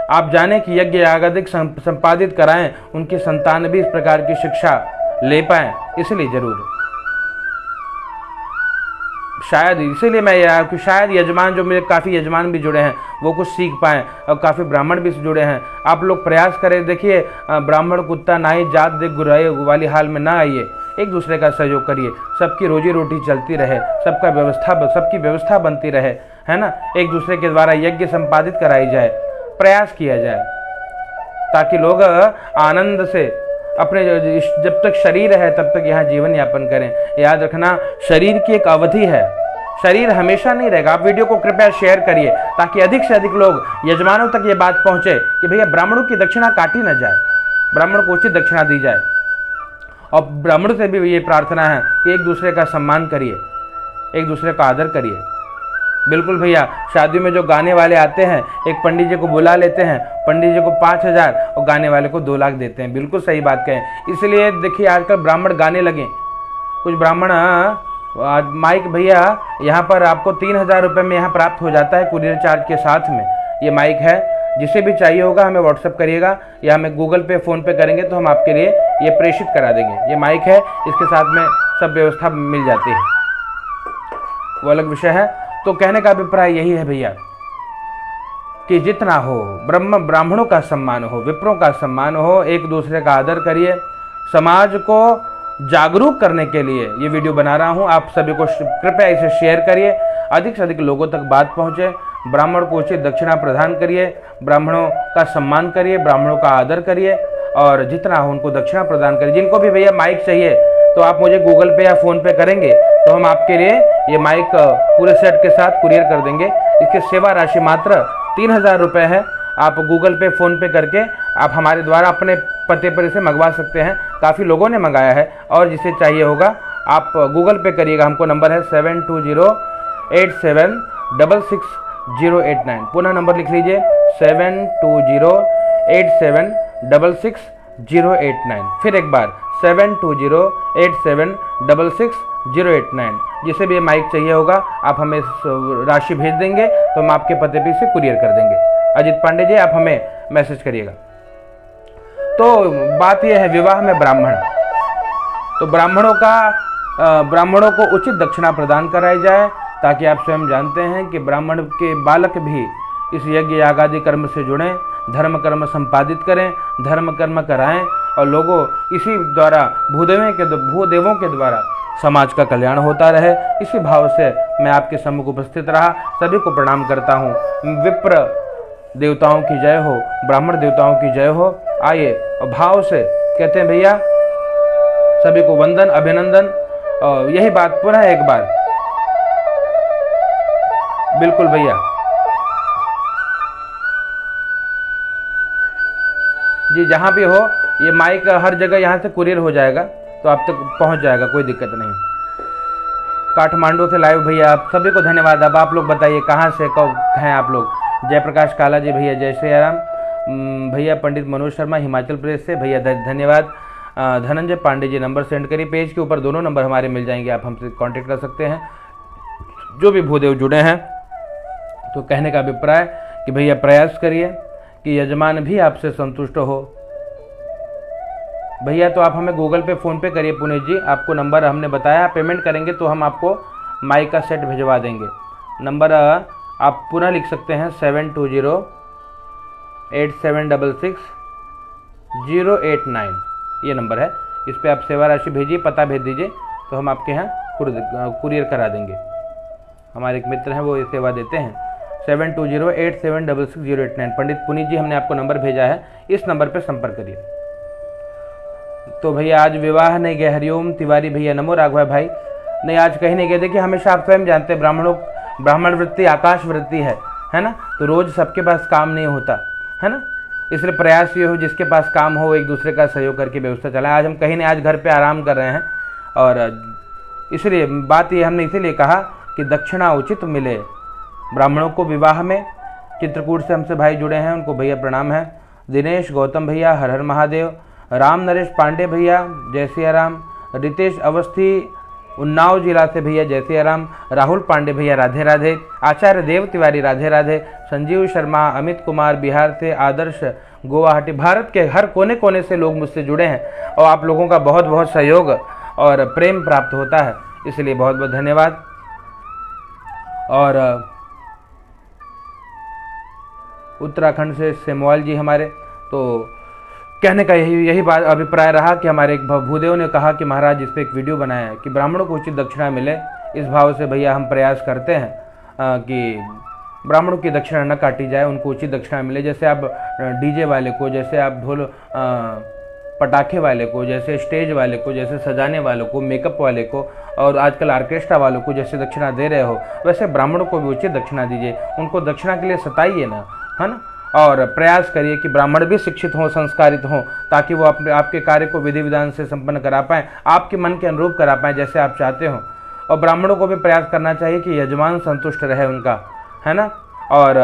Speaker 1: आप जाने कि यज्ञ यागादिक संपादित कराएं, उनकी संतान भी इस प्रकार की शिक्षा ले पाएं। इसलिए जरूर शायद इसीलिए मैं कि शायद यजमान, जो मेरे काफ़ी यजमान भी जुड़े हैं, वो कुछ सीख पाएँ और काफ़ी ब्राह्मण भी जुड़े हैं। आप लोग प्रयास करें, देखिए ब्राह्मण कुत्ता नाई जात देख गुराए वाली हाल में ना आइए, एक दूसरे का सहयोग करिए, सबकी रोजी रोटी चलती रहे, सबकी व्यवस्था बनती रहे, है ना। एक दूसरे के द्वारा यज्ञ संपादित कराई जाए, प्रयास किया जाए, ताकि लोग आनंद से अपने जब तक शरीर है तब तक यहाँ जीवन यापन करें। याद रखना, शरीर की एक अवधि है, शरीर हमेशा नहीं रहेगा। आप वीडियो को कृपया शेयर करिए ताकि अधिक से अधिक लोग, यजमानों तक ये बात पहुँचे कि भैया ब्राह्मणों की दक्षिणा काटी न जाए, ब्राह्मणों को उचित दक्षिणा दी जाए। और ब्राह्मणों से भी ये प्रार्थना है कि एक दूसरे का सम्मान करिए, एक दूसरे का आदर करिए। बिल्कुल भैया, शादी में जो गाने वाले आते हैं, एक पंडित जी को बुला लेते हैं, पंडित जी को 5000 और गाने वाले को 2 लाख देते हैं। बिल्कुल सही बात कहें। इसलिए देखिए आजकल ब्राह्मण गाने लगे, कुछ ब्राह्मण माइक भैया यहाँ पर आपको 3000 रुपये में यहाँ प्राप्त हो जाता है कुरियर चार्ज के साथ में। ये माइक है, जिसे भी चाहिए होगा हमें व्हाट्सअप करिएगा या हमें गूगल पे फ़ोन पे करेंगे तो हम आपके लिए ये प्रेषित करा देंगे। ये माइक है, इसके साथ में सब व्यवस्था मिल जाती है, वो अलग विषय है। तो कहने का अभिप्राय यही है भैया कि जितना हो ब्राह्मणों का सम्मान हो, विप्रों का सम्मान हो, एक दूसरे का आदर करिए। समाज को जागरूक करने के लिए ये वीडियो बना रहा हूँ, आप सभी को कृपया इसे शेयर करिए, अधिक से अधिक लोगों तक बात पहुँचे। ब्राह्मण को उचित दक्षिणा प्रदान करिए, ब्राह्मणों का सम्मान करिए, ब्राह्मणों का आदर करिए और जितना हो उनको दक्षिणा प्रदान करिए। जिनको भी भैया माइक चाहिए तो आप मुझे गूगल पे या फ़ोन पे करेंगे तो हम आपके लिए ये माइक पूरे सेट के साथ कुरियर कर देंगे। इसकी सेवा राशि मात्र 3000 रुपये है। आप गूगल पे फ़ोन पे करके आप हमारे द्वारा अपने पते पर इसे मंगवा सकते हैं। काफ़ी लोगों ने मंगाया है और जिसे चाहिए होगा आप गूगल पे करिएगा। हमको नंबर है 7208766089। पुनः नंबर लिख लीजिए 7208766089। 72087666089। फिर एक बार 72087666089। जिसे भी ये माइक चाहिए होगा आप हमें राशि भेज देंगे तो हम आपके पते पे इसे कुरियर कर देंगे। अजित पांडे जी, आप हमें मैसेज करिएगा। तो बात यह है विवाह में ब्राह्मण, तो ब्राह्मणों को उचित दक्षिणा प्रदान कराई जाए, ताकि आप स्वयं जानते हैं कि ब्राह्मण के बालक भी इस यज्ञ यागादि कर्म से जुड़ें, धर्म कर्म संपादित करें, धर्म कर्म कराएं और लोगों इसी द्वारा भूदेवों के द्वारा समाज का कल्याण होता रहे। इसी भाव से मैं आपके सम्मुख उपस्थित रहा। सभी को प्रणाम करता हूँ। विप्र देवताओं की जय हो, ब्राह्मण देवताओं की जय हो। आइए और भाव से कहते हैं भैया सभी को वंदन अभिनंदन। और यही बात पुनः एक बार, बिल्कुल भैया जी, जहां भी हो ये माइक हर जगह यहां से कुरियर हो जाएगा तो आप तक पहुंच जाएगा, कोई दिक्कत नहीं। काठमांडू से लाइव भैया, आप सभी को धन्यवाद। अब आप लोग बताइए कहां से कब हैं आप लोग। जयप्रकाश काला जी भैया, जय श्री राम भैया। पंडित मनोज शर्मा हिमाचल प्रदेश से भैया धन्यवाद। धनंजय पांडे जी नंबर सेंड करिए, पेज के ऊपर दोनों नंबर हमारे मिल जाएंगे, आप हमसे कांटेक्ट कर सकते हैं। जो भी भूदेव जुड़े हैं तो कहने का अभिप्राय कि भैया प्रयास करिए कि यजमान भी आपसे संतुष्ट हो। भैया तो आप हमें गूगल पे फ़ोन पे करिए पुनीत जी, आपको नंबर हमने बताया, पेमेंट करेंगे तो हम आपको माइक का सेट भिजवा देंगे। नंबर आप पुनः लिख सकते हैं 72087666089, ये नंबर है। इस पे आप सेवा राशि भेजिए, पता भेज दीजिए तो हम आपके यहाँ कुरियर करा देंगे। हमारे एक मित्र हैं वो ये सेवा देते हैं। 72087666089। पंडित पुनीत जी हमने आपको नंबर भेजा है, इस नंबर पर संपर्क करिए। तो भैया आज विवाह नहीं गए, हरिओम तिवारी भैया, नमो राघव भाई। नहीं आज कहीं नहीं गए। देखिए हमेशा आप स्वयं जानते हैं ब्राह्मण वृत्ति आकाश वृत्ति है ना, तो रोज सबके पास काम नहीं होता है ना, इसलिए प्रयास ये हो जिसके पास काम हो एक दूसरे का सहयोग करके व्यवस्था चलाएं। आज हम कहीं नहीं, आज घर पे आराम कर रहे हैं और इसलिए बात ये हमने इसीलिए कहा कि दक्षिणा उचित मिले ब्राह्मणों को विवाह में। चित्रकूट से हमसे भाई जुड़े हैं, उनको भैया प्रणाम है। दिनेश गौतम भैया हर हर महादेव। राम नरेश पांडे भैया जय सिया राम। रितेश अवस्थी उन्नाव जिला से भैया जय सिया राम। राहुल पांडे भैया राधे राधे। आचार्य देव तिवारी राधे राधे। संजीव शर्मा, अमित कुमार बिहार से, आदर्श गुवाहाटी, भारत के हर कोने कोने से लोग मुझसे जुड़े हैं और आप लोगों का बहुत बहुत सहयोग और प्रेम प्राप्त होता है, इसलिए बहुत बहुत धन्यवाद। और उत्तराखंड से सेमवाल जी हमारे, तो कहने का यही बात अभिप्राय रहा कि हमारे एक भूदेव ने कहा कि महाराज इस पर एक वीडियो बनाया है कि ब्राह्मणों को उचित दक्षिणा मिले। इस भाव से भैया हम प्रयास करते हैं कि ब्राह्मणों की दक्षिणा न काटी जाए, उनको उचित दक्षिणा मिले। जैसे आप डीजे वाले को, जैसे आप ढोल पटाखे वाले को, जैसे स्टेज वाले को, जैसे सजाने वालों को, मेकअप वाले को और आजकल ऑर्केस्ट्रा वालों को जैसे दक्षिणा दे रहे हो, वैसे ब्राह्मणों को भी उचित दक्षिणा दीजिए। उनको दक्षिणा के लिए सताइए ना, है ना, और प्रयास करिए कि ब्राह्मण भी शिक्षित हों, संस्कारित हों, ताकि वो आपके कार्य को विधि विधान से संपन्न करा पाएँ, आपके मन के अनुरूप करा पाएँ जैसे आप चाहते हो। और ब्राह्मणों को भी प्रयास करना चाहिए कि यजमान संतुष्ट रहे उनका, है ना, और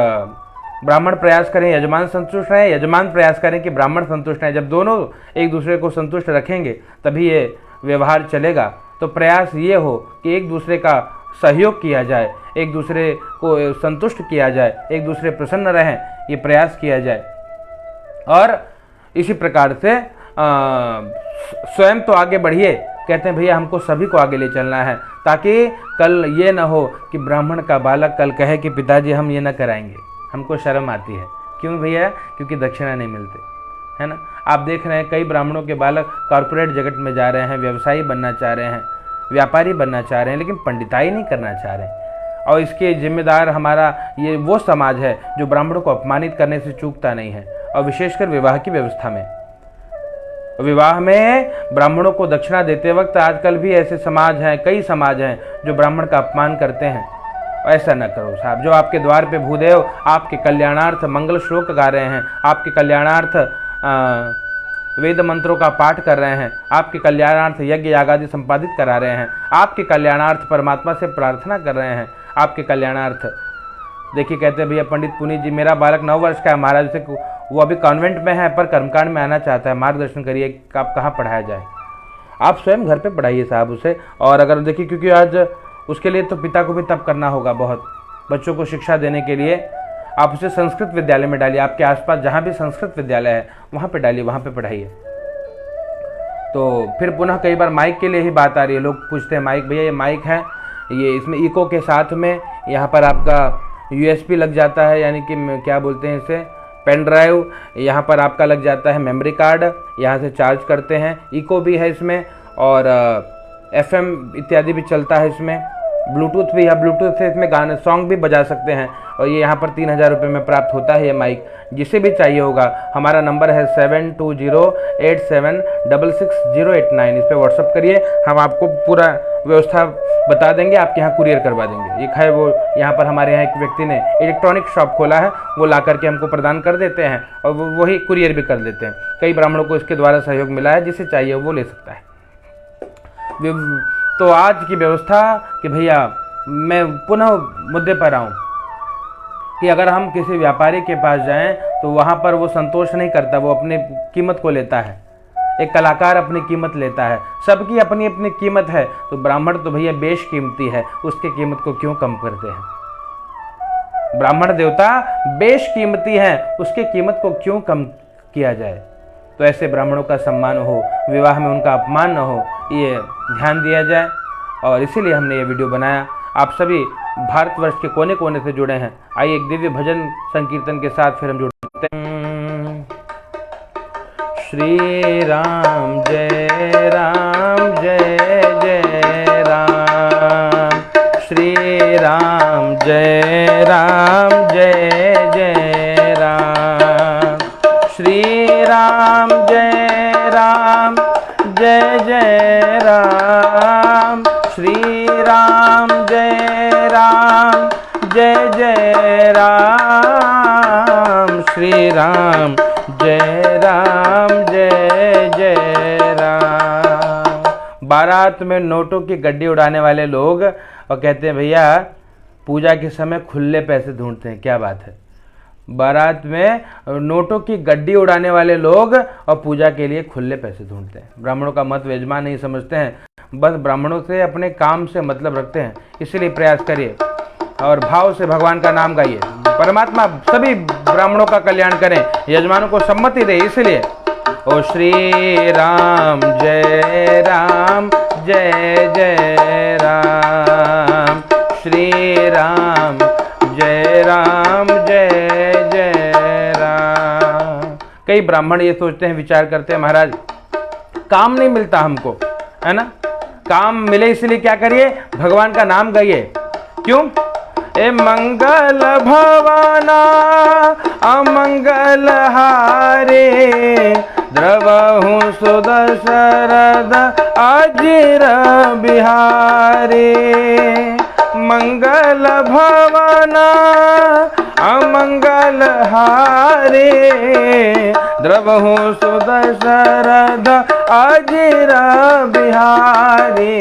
Speaker 1: ब्राह्मण प्रयास करें यजमान संतुष्ट रहें, यजमान प्रयास करें कि ब्राह्मण संतुष्ट रहें। जब दोनों एक दूसरे को संतुष्ट रखेंगे तभी ये व्यवहार चलेगा। तो प्रयास ये हो कि एक दूसरे का सहयोग किया जाए, एक दूसरे को संतुष्ट किया जाए, एक दूसरे प्रसन्न रहें, ये प्रयास किया जाए। और इसी प्रकार से स्वयं तो आगे बढ़िए, कहते हैं भैया हमको सभी को आगे ले चलना है, ताकि कल ये ना हो कि ब्राह्मण का बालक कल कहे कि पिताजी हम ये ना कराएंगे, हमको शर्म आती है। क्यों भैया? क्योंकि दक्षिणा नहीं मिलते, है ना। आप देख रहे हैं कई ब्राह्मणों के बालक कॉर्पोरेट जगत में जा रहे हैं, व्यवसायी बनना चाह रहे हैं, व्यापारी बनना चाह रहे हैं, लेकिन पंडिताई नहीं करना चाह रहे हैं। और इसके जिम्मेदार हमारा ये वो समाज है जो ब्राह्मणों को अपमानित करने से चूकता नहीं है। और विशेषकर विवाह की व्यवस्था में, विवाह में ब्राह्मणों को दक्षिणा देते वक्त आजकल भी ऐसे समाज हैं, कई समाज हैं जो ब्राह्मण का अपमान करते हैं। ऐसा न करो साहब। जो आपके द्वार पे भूदेव आपके कल्याणार्थ मंगल श्लोक गा रहे हैं, आपके कल्याणार्थ वेद मंत्रों का पाठ कर रहे हैं, आपके कल्याणार्थ यज्ञ यागादि संपादित करा रहे हैं, आपके कल्याणार्थ परमात्मा से प्रार्थना कर रहे हैं, आपके कल्याणार्थ। देखिए कहते हैं भैया पंडित पुनीत जी मेरा बालक 9 वर्ष का है महाराज, से वो अभी कॉन्वेंट में है पर कर्मकांड में आना चाहता है, मार्गदर्शन करिए कि आप कहाँ पढ़ाया जाए। आप स्वयं घर पे पढ़ाइए साहब उसे। और अगर देखिए, क्योंकि आज उसके लिए तो पिता को भी तप करना होगा बहुत, बच्चों को शिक्षा देने के लिए आप उसे संस्कृत विद्यालय में डालिए। आपके आसपास जहाँ भी संस्कृत विद्यालय है वहाँ पे डालिए, वहाँ पे पढ़ाइए। तो फिर पुनः कई बार माइक के लिए ही बात आ रही है, लोग पूछते हैं माइक, भैया ये माइक है, ये इसमें इको के साथ में यहाँ पर आपका यूएसबी लग जाता है, यानी कि क्या बोलते हैं इसे, पेन ड्राइव, यहाँ पर आपका लग जाता है मेमोरी कार्ड, यहाँ से चार्ज करते हैं, इको भी है इसमें और एफएम इत्यादि भी चलता है इसमें, ब्लूटूथ भी है, ब्लूटूथ से इसमें गाने सॉन्ग भी बजा सकते हैं। और ये यहाँ पर 3000 रुपये में प्राप्त होता है ये माइक। जिसे भी चाहिए होगा, हमारा नंबर है 7208766089, इस पर व्हाट्सअप करिए, हम आपको पूरा व्यवस्था बता देंगे, आपके यहाँ कुरियर करवा देंगे। एक है वो, यहाँ पर हमारे यहाँ एक व्यक्ति ने इलेक्ट्रॉनिक शॉप खोला है, वो ला करके हमको प्रदान कर देते हैं और वही कुरियर भी कर देते हैं। कई ब्राह्मणों को इसके द्वारा सहयोग मिला है, जिसे चाहिए वो ले सकता है। तो आज की व्यवस्था कि भैया मैं पुनः मुद्दे पर आऊँ कि अगर हम किसी व्यापारी के पास जाएं तो वहाँ पर वो संतोष नहीं करता, वो अपनी कीमत को लेता है। एक कलाकार अपनी कीमत लेता है, सबकी अपनी अपनी कीमत है। तो ब्राह्मण तो भैया बेशकीमती है, उसकी कीमत को क्यों कम करते हैं? ब्राह्मण देवता बेशकीमती है, उसकी कीमत को क्यों कम किया जाए? तो ऐसे ब्राह्मणों का सम्मान हो, विवाह में उनका अपमान न हो, ये ध्यान दिया जाए। और इसीलिए हमने ये वीडियो बनाया। आप सभी भारतवर्ष के कोने कोने से जुड़े हैं। आइए एक दिव्य भजन संकीर्तन के साथ फिर हम जुड़ते हैं। श्री राम जय राम जय जय राम, श्री राम जय राम जय जय राम, श्री राम जय राम जय जय राम, श्री राम जय राम जय जय राम, श्री राम जय राम जय जय राम। बारात में नोटों की गड्डी उड़ाने वाले लोग और कहते हैं भैया पूजा के समय खुले पैसे ढूंढते हैं। क्या बात है? बारात में नोटों की गड्डी उड़ाने वाले लोग और पूजा के लिए खुले पैसे ढूंढते हैं। ब्राह्मणों का मत यजमान नहीं समझते हैं, बस ब्राह्मणों से अपने काम से मतलब रखते हैं। इसलिए प्रयास करिए और भाव से भगवान का नाम गाइए। परमात्मा सभी ब्राह्मणों का कल्याण करें, यजमानों को सम्मति दे। इसलिए ओ श्री राम जय राम जय जय राम, श्री राम जय राम जय जय राम। कई ब्राह्मण ये सोचते हैं, विचार करते हैं, महाराज काम नहीं मिलता हमको, है ना? काम मिले इसलिए क्या करिए? भगवान का नाम गाइए। क्यों? ए मंगल भवना अमंगल हारे, द्रवहु सुदशरद अजिर बिहारी। मंगल भवना अमंगल हारे, द्रवहु सुदशरद अजिर बिहारी।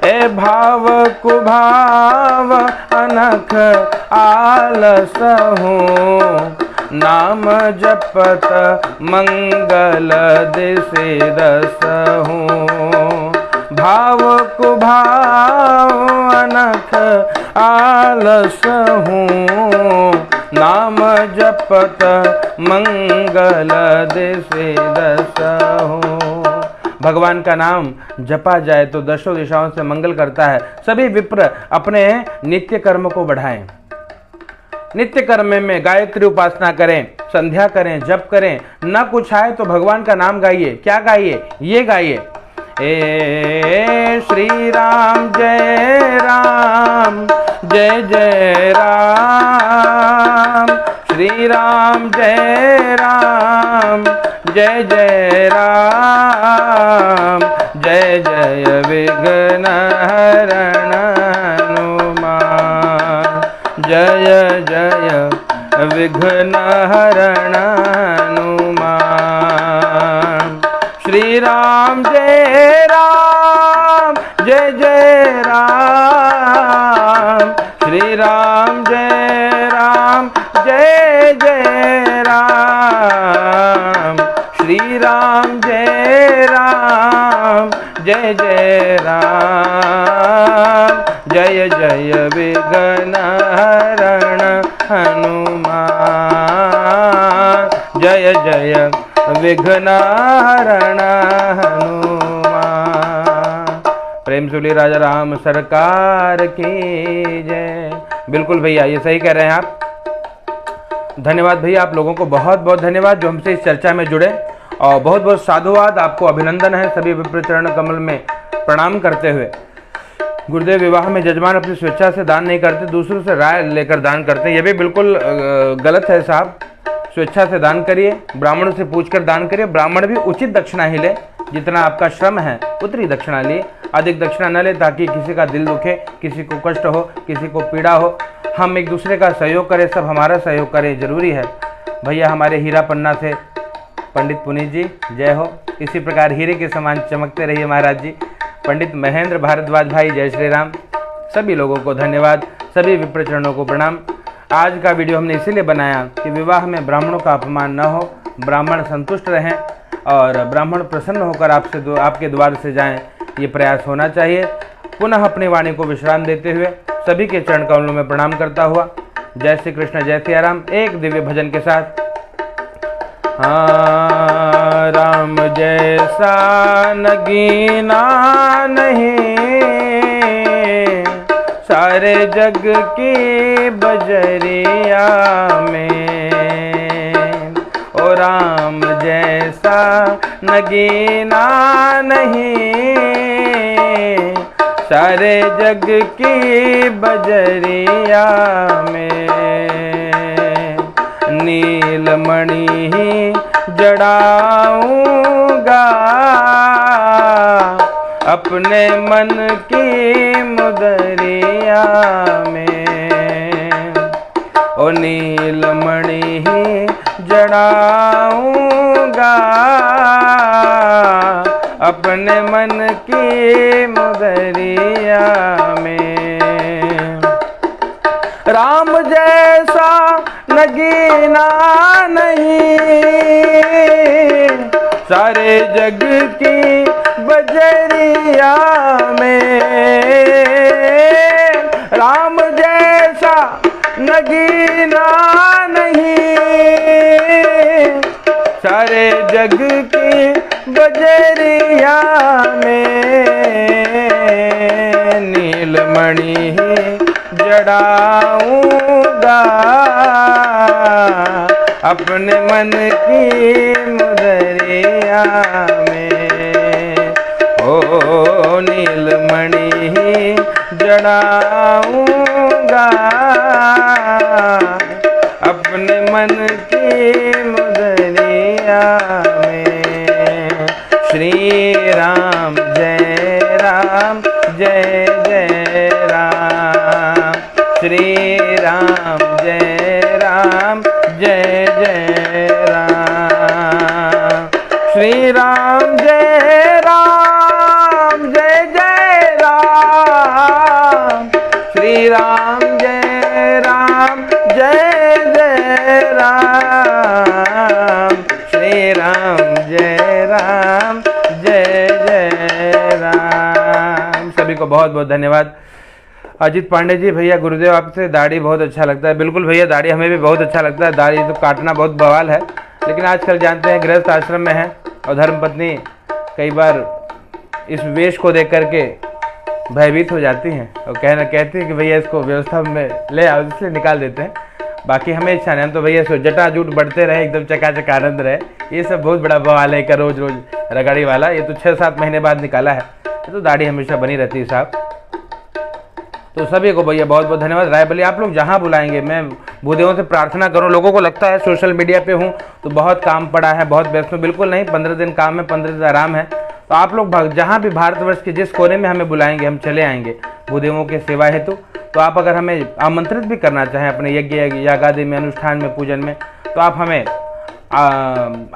Speaker 1: ए भाव कुभाव अनख आलस हूँ, नाम जपत मंगल दिसे दस हूँ। भाव कुभाव अनख आलस हूँ, नाम जपत मंगल दिसे दस हूँ। भगवान का नाम जपा जाए तो दशों दिशाओं से मंगल करता है। सभी विप्र अपने नित्य कर्म को बढ़ाएं। नित्य कर्म में गायत्री उपासना करें, संध्या करें, जप करें। न कुछ आए तो भगवान का नाम गाइए। क्या गाइए? ये गाइए, ए श्री राम जय राम जय जय राम, श्री राम जय राम जय जय राम, जय जय विघ्न हरण हनुमान, जय जय विघ्न हरण हनुमान। श्री राम जय राम जय जय राम, श्री राम जय राम जय जय जय राम, जय जय विघ्न हरण हनुमान, जय जय विघ्न हरण हनुमान। प्रेम सुली राजा राम सरकार की जय। बिल्कुल भैया, ये सही कह रहे हैं आप। धन्यवाद भैया, आप लोगों को बहुत बहुत धन्यवाद जो हमसे इस चर्चा में जुड़े, और बहुत बहुत साधुवाद, आपको अभिनंदन है। सभी विप्र चरण कमल में प्रणाम करते हुए, गुरुदेव विवाह में जजमान अपनी स्वेच्छा से दान नहीं करते, दूसरों से राय लेकर दान करते हैं, यह भी बिल्कुल गलत है साहब। स्वेच्छा से दान करिए, ब्राह्मणों से पूछकर दान करिए, ब्राह्मण भी उचित दक्षिणा ही ले, जितना आपका श्रम है उतनी दक्षिणा लिए, अधिक दक्षिणा न ले, ताकि किसी का दिल दुखे, किसी को कष्ट हो, किसी को पीड़ा हो। हम एक दूसरे का सहयोग करें, सब हमारा सहयोग करें, जरूरी है भैया। हमारे हीरा पन्ना से पंडित पुनीत जी, जय हो। इसी प्रकार हीरे के समान चमकते रहिए महाराज जी। पंडित महेंद्र भारद्वाज भाई, जय श्री राम। सभी लोगों को धन्यवाद, सभी विप्रचरणों को प्रणाम। आज का वीडियो हमने इसीलिए बनाया कि विवाह में ब्राह्मणों का अपमान न हो, ब्राह्मण संतुष्ट रहें और ब्राह्मण प्रसन्न होकर आपके द्वार से जाएं, ये प्रयास होना चाहिए। पुनः अपनी वाणी को विश्राम देते हुए सभी के चरण कमलों में प्रणाम करता हुआ, जय श्री कृष्ण, जय सिया राम, एक दिव्य भजन के साथ। हाँ, राम जैसा नगीना नहीं सारे जग की बजरिया में, ओ राम जैसा नगीना नहीं सारे जग की बजरिया में। नीलमणि ही जड़ाऊंगा अपने मन की मुदरिया में, ओ नीलमणि ही जड़ाऊंगा अपने मन की मुदरिया में। राम जैसा नगीना नहीं सारे जग की बजरिया में, राम जैसा नगीना नहीं सारे जग की बजरिया में। नीलमणि जड़ाऊंगा अपने मन की मुदरिया में, ओ नीलमणि जड़ाऊंगा अपने मन की मुदरिया में। श्री राम जय राम, जय जय राम, श्री राम जय राम, जय जय राम, श्री राम जय राम, जय जय राम, श्री राम जय राम, जय जय राम, श्री राम जय राम, जय जय राम। सभी को बहुत बहुत धन्यवाद। अजीत पांडे जी, भैया गुरुदेव आपसे दाढ़ी बहुत अच्छा लगता है। बिल्कुल भैया, दाढ़ी हमें भी बहुत अच्छा लगता है। दाढ़ी तो काटना बहुत बवाल है, लेकिन आजकल जानते हैं गृहस्थ आश्रम में है और धर्मपत्नी कई बार इस वेश को देख करके भयभीत हो जाती हैं और कहती हैं कि भैया इसको व्यवस्था में ले आओ, इसलिए निकाल देते हैं। बाकी हमें इच्छा नहीं, हम तो भैया सो जटाजूट बढ़ते रहे, एकदम चकाचक आनंद रहे। ये सब बहुत बड़ा बवाल है का रोज रोज रगड़ी वाला, ये तो 6-7 महीने बाद निकाला है, तो दाढ़ी हमेशा बनी रहती है साहब। तो सभी को भैया बहुत बहुत धन्यवाद। रायबली आप लोग जहाँ बुलाएंगे, मैं भूदेवों से प्रार्थना करूँ, लोगों को लगता है सोशल मीडिया पे हूँ तो बहुत काम पड़ा है, बहुत व्यस्त हूँ। बिल्कुल नहीं, 15 दिन काम है, 15 दिन आराम है। तो आप लोग जहाँ भी भारतवर्ष के जिस कोने में हमें बुलाएंगे, हम चले आएंगे भूदेवों के सेवा हेतु। तो आप अगर हमें आमंत्रित भी करना चाहें अपने यज्ञ यागादि में, अनुष्ठान में, पूजन में, तो आप हमें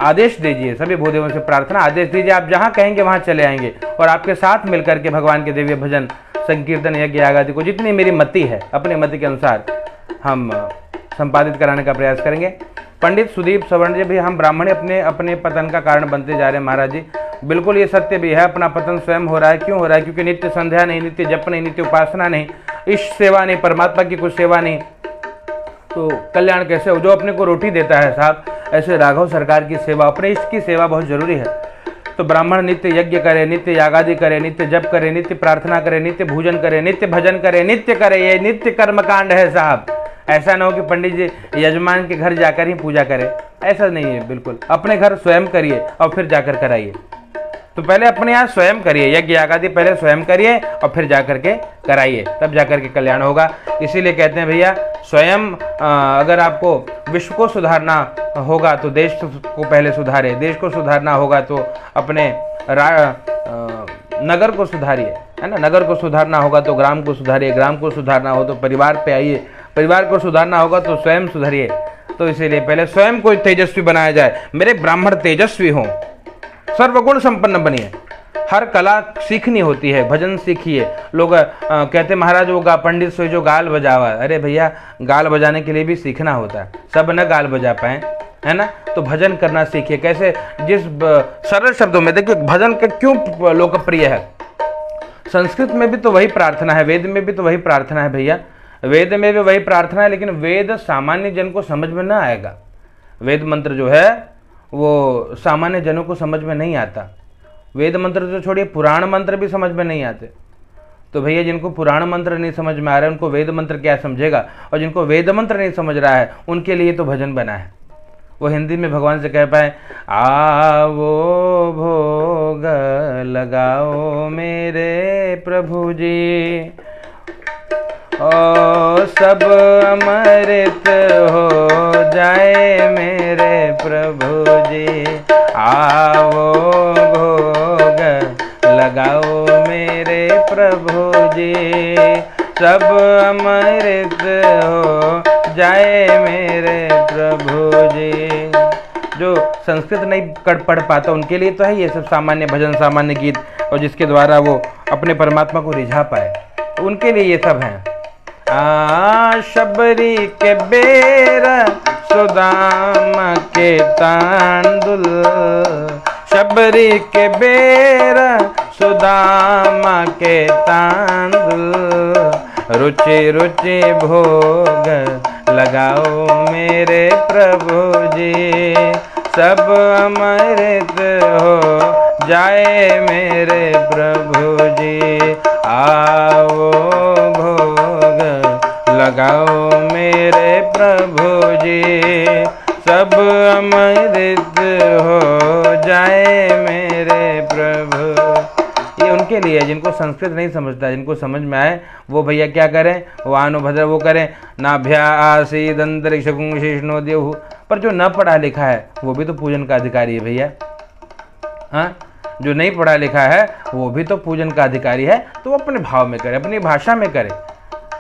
Speaker 1: आदेश दीजिए। सभी भूदेवों से प्रार्थना, आदेश दीजिए, आप जहाँ कहेंगे वहाँ चले आएंगे और आपके साथ मिलकर के भगवान के दिव्य भजन, संकीर्तन, यज्ञ आदि को जितनी मेरी मति है अपनी मति के अनुसार हम संपादित कराने का प्रयास करेंगे। पंडित सुदीप सवर्ण जी भी, हम ब्राह्मण अपने अपने पतन का कारण बनते जा रहे हैं महाराज जी। बिल्कुल ये सत्य भी है, अपना पतन स्वयं हो रहा है। क्यों हो रहा है? क्योंकि नित्य संध्या नहीं, नित्य जप नहीं, नित्य उपासना नहीं, इष्ट सेवा नहीं, परमात्मा की कुछ सेवा नहीं, तो कल्याण कैसे हो? जो अपने को रोटी देता है साहब, ऐसे राघव सरकार की सेवा, अपने इष्ट की सेवा बहुत जरूरी है। तो ब्राह्मण नित्य यज्ञ करे, नित्य यागादि करे, नित्य जप करे, नित्य प्रार्थना करे, नित्य भोजन करे, नित्य भजन करे, नित्य करे। ये नित्य कर्मकांड है साहब। ऐसा ना हो कि पंडित जी यजमान के घर जाकर ही पूजा करें, ऐसा नहीं है। बिल्कुल अपने घर स्वयं करिए और फिर जाकर कराइए। तो पहले अपने यहाँ स्वयं करिए, यज्ञ यागादि पहले स्वयं करिए और फिर जाकर के कराइए, तब जाकर के कल्याण होगा। इसीलिए कहते हैं भैया, स्वयं अगर आपको विश्व को सुधारना होगा तो देश को पहले सुधारे, देश को सुधारना होगा तो अपने नगर को सुधारिए, है ना। नगर को सुधारना होगा तो ग्राम को सुधारिए, ग्राम को सुधारना हो तो परिवार पे आइए, परिवार को सुधारना होगा तो स्वयं सुधरिए। तो इसीलिए पहले स्वयं को तेजस्वी बनाया जाए। मेरे ब्राह्मण तेजस्वी हों, सर्वगुण संपन्न बनिए। हर कला सीखनी होती है, भजन सीखिए। लोग कहते महाराज वो पंडित से जो गाल बजावा, अरे भैया गाल बजाने के लिए भी सीखना होता है, सब न गाल बजा पाए, है ना। तो भजन करना सीखिए। कैसे? जिस सरल शब्दों में देखिए, भजन का क्यों लोकप्रिय है? संस्कृत में भी तो वही प्रार्थना है, वेद में भी तो वही प्रार्थना है भैया, वेद में भी वही प्रार्थना है, लेकिन वेद सामान्य जन को समझ में ना आएगा। वेद मंत्र जो है वो सामान्य जनों को समझ में नहीं आता। वेद मंत्र तो छोड़िए, पुराण मंत्र भी समझ में नहीं आते। तो भैया जिनको पुराण मंत्र नहीं समझ में आ रहा है उनको वेद मंत्र क्या समझेगा? और जिनको वेद मंत्र नहीं समझ रहा है उनके लिए तो भजन बना है। वो हिंदी में भगवान से कह पाए, आवो भोग लगाओ मेरे प्रभु जी, ओ सब अमृत हो जाए मेरे प्रभु जी, आओ भोग लगाओ मेरे प्रभु जी, सब अमृत हो जाए मेरे प्रभु जी। जो संस्कृत नहीं पढ़ पाता उनके लिए तो है ये सब सामान्य भजन, सामान्य गीत, और जिसके द्वारा वो अपने परमात्मा को रिझा पाए, उनके लिए ये सब है। शबरी के बेर सुदाम के तांदुल, शबरी के बेर सुदाम के तांदुल, रुचि रुचि भोग लगाओ मेरे प्रभु जी, सब अमृत हो जाए मेरे प्रभु जी, आओ भोग लगाओ मेरे प्रभु जी, सब अमृत हो जाए मेरे प्रभु। ये उनके लिए, जिनको संस्कृत नहीं समझता, जिनको समझ में आए वो भैया क्या करें, वो आनुभद्र वो करें, नाभ्यासीदंतरिक्षकुंशिष्णो देहु। पर जो न पढ़ा लिखा है वो भी तो पूजन का अधिकारी है भैया। हाँ, जो नहीं पढ़ा लिखा है वो भी तो पूजन का अधिकारी है। तो वो अपने भाव में करे, अपनी भाषा में करे।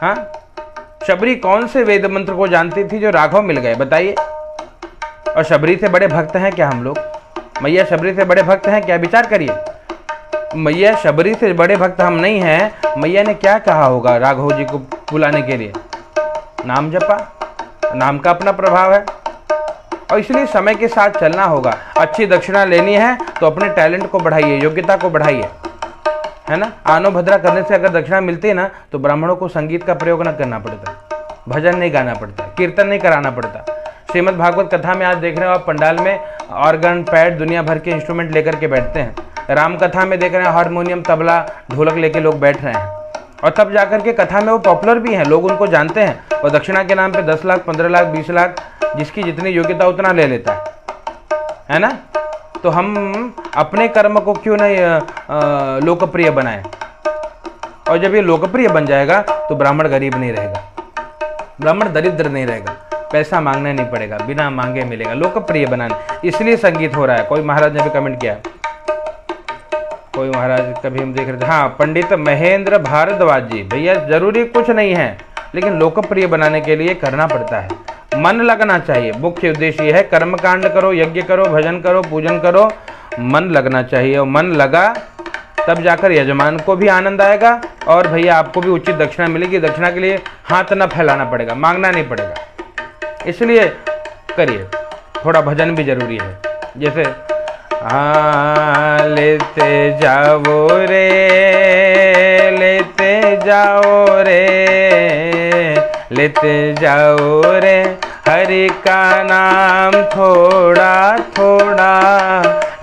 Speaker 1: हाँ, शबरी कौन से वेद मंत्र को जानती थी जो राघव मिल गए, बताइए। और शबरी से बड़े भक्त हैं क्या हम लोग? मैया शबरी से बड़े भक्त हैं क्या? विचार करिए। मैया शबरी से बड़े भक्त हम नहीं हैं। मैया ने क्या कहा होगा राघव जी को बुलाने के लिए? नाम जपा, नाम का अपना प्रभाव है। और इसलिए समय के साथ चलना होगा। अच्छी दक्षिणा लेनी है तो अपने टैलेंट को बढ़ाइए, योग्यता को बढ़ाइए, है ना। आनो भद्रा करने से अगर दक्षिणा मिलती है ना तो ब्राह्मणों को संगीत का प्रयोग न करना पड़ता, भजन नहीं गाना पड़ता, कीर्तन नहीं कराना पड़ता। श्रीमद् भागवत कथा में आज देख रहे हो आप, पंडाल में ऑर्गन, पैड, दुनिया भर के इंस्ट्रूमेंट लेकर के बैठते हैं। राम कथा में देख रहे हैं हारमोनियम, तबला, ढोलक लेके लोग बैठ रहे हैं, और तब जाकर के कथा में वो पॉपुलर भी हैं, लोग उनको जानते हैं। और दक्षिणा के नाम पे 10 लाख, 15 लाख, 20 लाख, जिसकी जितनी योग्यता उतना ले लेता है ना। तो हम अपने कर्म को क्यों नहीं लोकप्रिय बनाएं? और जब ये लोकप्रिय बन जाएगा तो ब्राह्मण गरीब नहीं रहेगा, ब्राह्मण दरिद्र नहीं रहेगा, पैसा मांगना नहीं पड़ेगा, बिना मांगे मिलेगा। लोकप्रिय बनाने इसलिए संगीत हो रहा है। कोई महाराज ने भी कमेंट किया, कोई महाराज कभी हम देख रहे थे, हाँ, पंडित महेंद्र भारद्वाज जी, भैया जरूरी कुछ नहीं है, लेकिन लोकप्रिय बनाने के लिए करना पड़ता है, मन लगना चाहिए। मुख्य उद्देश्य ये है, कर्म कांड करो, यज्ञ करो, भजन करो, पूजन करो, मन लगना चाहिए। और मन लगा तब जाकर यजमान को भी आनंद आएगा और भैया आपको भी उचित दक्षिणा मिलेगी। दक्षिणा के लिए हाथ न फैलाना पड़ेगा, मांगना नहीं पड़ेगा। इसलिए करिए, थोड़ा भजन भी जरूरी है। जैसे हाँ लेते जाओ रे, लेते जाओ रे, लेते जाओ रे हरि का नाम थोड़ा थोड़ा,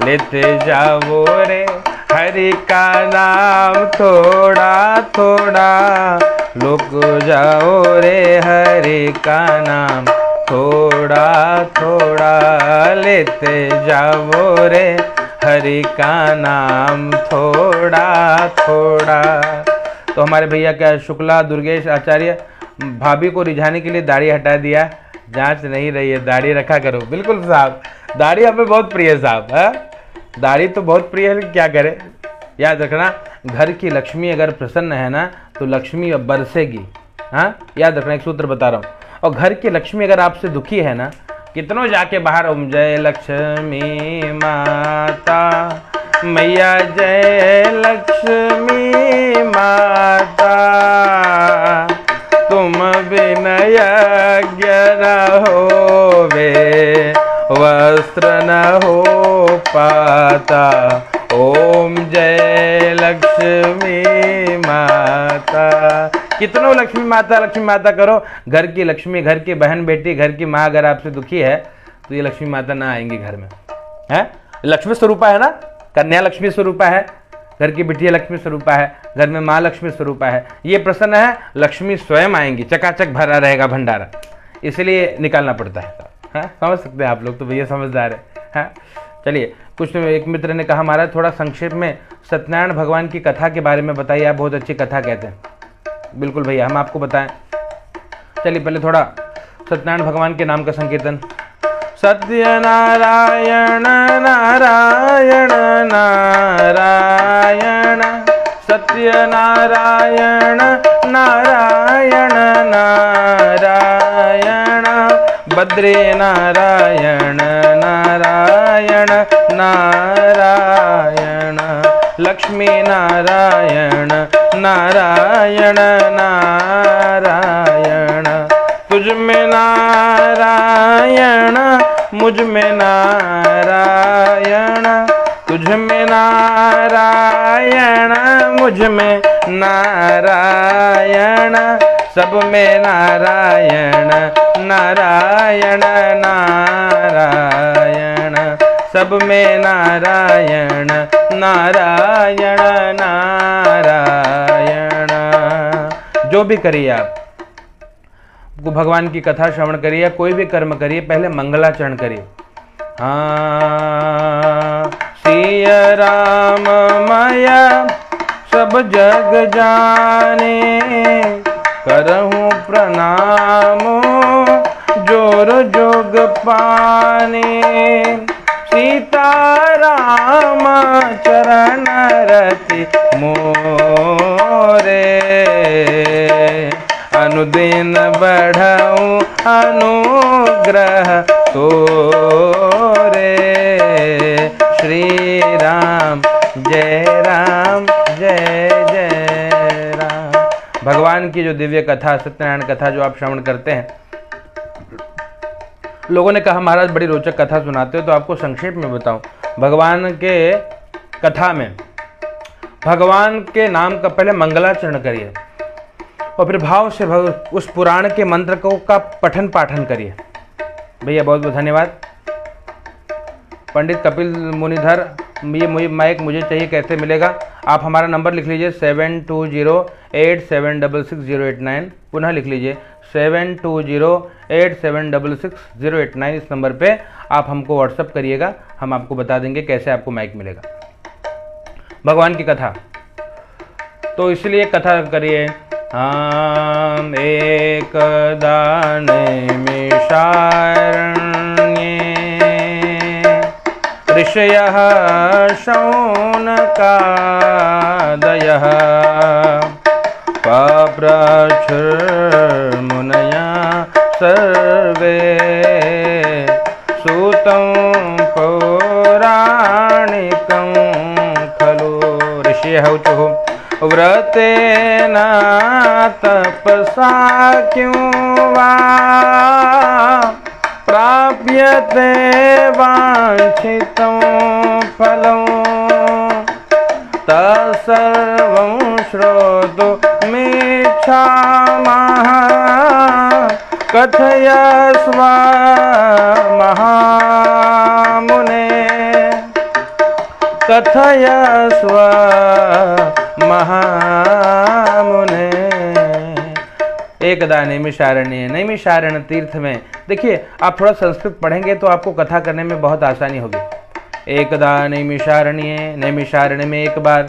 Speaker 1: लेते जाओ रे हरि का नाम थोड़ा थोड़ा, लुक जाओ रे हरि का नाम थोड़ा थोड़ा, लेते जाओ रे हरि का नाम थोड़ा थोड़ा। तो हमारे भैया क्या शुक्ला दुर्गेश आचार्य भाभी को रिझाने के लिए दाढ़ी हटा दिया। जांच नहीं रही है, दाढ़ी रखा करो। बिल्कुल साहब, दाढ़ी हमें बहुत प्रिय है साहब। है दाढ़ी तो बहुत प्रिय है, क्या करें। याद रखना, घर की लक्ष्मी अगर प्रसन्न है ना तो लक्ष्मी अब बरसेगी। हाँ याद रखना, एक सूत्र बता रहा हूँ। और घर की लक्ष्मी अगर आपसे दुखी है ना, कितनों जाके बाहर ओम जय लक्ष्मी माता मैया, जय लक्ष्मी माता, तुम बिन यज्ञ न होवे, वस्त्र न हो पाता, ओम जय लक्ष्मी माता। कितनों लक्ष्मी माता करो। घर की लक्ष्मी, घर की बहन बेटी, घर की माँ अगर आपसे दुखी है तो ये लक्ष्मी माता ना आएंगी घर में। है लक्ष्मी स्वरूपा है ना, कन्या लक्ष्मी स्वरूपा है, घर की बिटिया लक्ष्मी स्वरूपा है, घर में माँ लक्ष्मी स्वरूपा है। ये प्रसन्न है, लक्ष्मी स्वयं आएंगी, चकाचक भरा रहेगा भंडारा, इसलिए निकालना पड़ता है। समझ सकते हैं आप लोग, तो भैया समझदार है। चलिए, कुछ एक मित्र ने कहा महाराज थोड़ा संक्षेप में सत्यनारायण भगवान की कथा के बारे में बताइए, आप बहुत अच्छी कथा कहते हैं। बिल्कुल भैया, हम आपको बताएं। चलिए पहले थोड़ा सत्यनारायण भगवान के नाम का संकीर्तन। सत्यनारायण नारायण नारायण, सत्यनारायण नारायण नारायण, बद्री नारायण नारायण नारायण, लक्ष्मी नारायण नारायण नारायण, तुझ में नारायण मुझ में नारायण, तुझ में नारायण मुझ में नारायण, सब में नारायण नारायण नारायण, सब में नारायण नारायण नारायण। जो भी करिए आप भगवान की कथा श्रवण करिए, कोई भी कर्म करिए, पहले मंगलाचरण करिए। हाँ सिय राम माया सब जग जाने, करहूँ प्रणाम जोर जोग पाने, सीता राम चरण रति मोरे, अनुदिन बढ़ाऊं अनुग्रह तोरे, श्री राम जय जय राम। भगवान की जो दिव्य कथा, सत्यनारायण कथा जो आप श्रवण करते हैं, लोगों ने कहा महाराज बड़ी रोचक कथा सुनाते हो, तो आपको संक्षेप में बताऊं। भगवान के कथा में भगवान के नाम का पहले मंगलाचरण करिए और फिर भाव से उस पुराण के मंत्र को का पठन पाठन करिए। भैया बहुत बहुत धन्यवाद। पंडित कपिल मुनिधर, ये माइक मुझे चाहिए, कैसे मिलेगा? आप हमारा नंबर लिख लीजिए 7208766089। पुनः लिख लीजिए 7208766089। इस नंबर पे आप हमको व्हाट्सअप करिएगा, हम आपको बता देंगे कैसे आपको माइक मिलेगा। भगवान की कथा, तो इसलिए कथा करिए। हम एक दाने में ऋषयः शौनकादयः पप्रच्छुर्मुनयः सर्वे सूतं पौराणिकं खलु। ऋषयः ऊचुः व्रतेन तपसा क्यों वा प्राप्यते वांछितं फलं तत्सर्वं श्रोतुमिच्छामः कथयस्व महामुने कथयस्व महामुने। एकदा नैमिषारण्य, नैमिषारण्य तीर्थ में, देखिए आप थोड़ा संस्कृत पढ़ेंगे तो आपको कथा करने में बहुत आसानी होगी। एकदा नैमिषारण्ये, नैमिषारण्य में एक बार,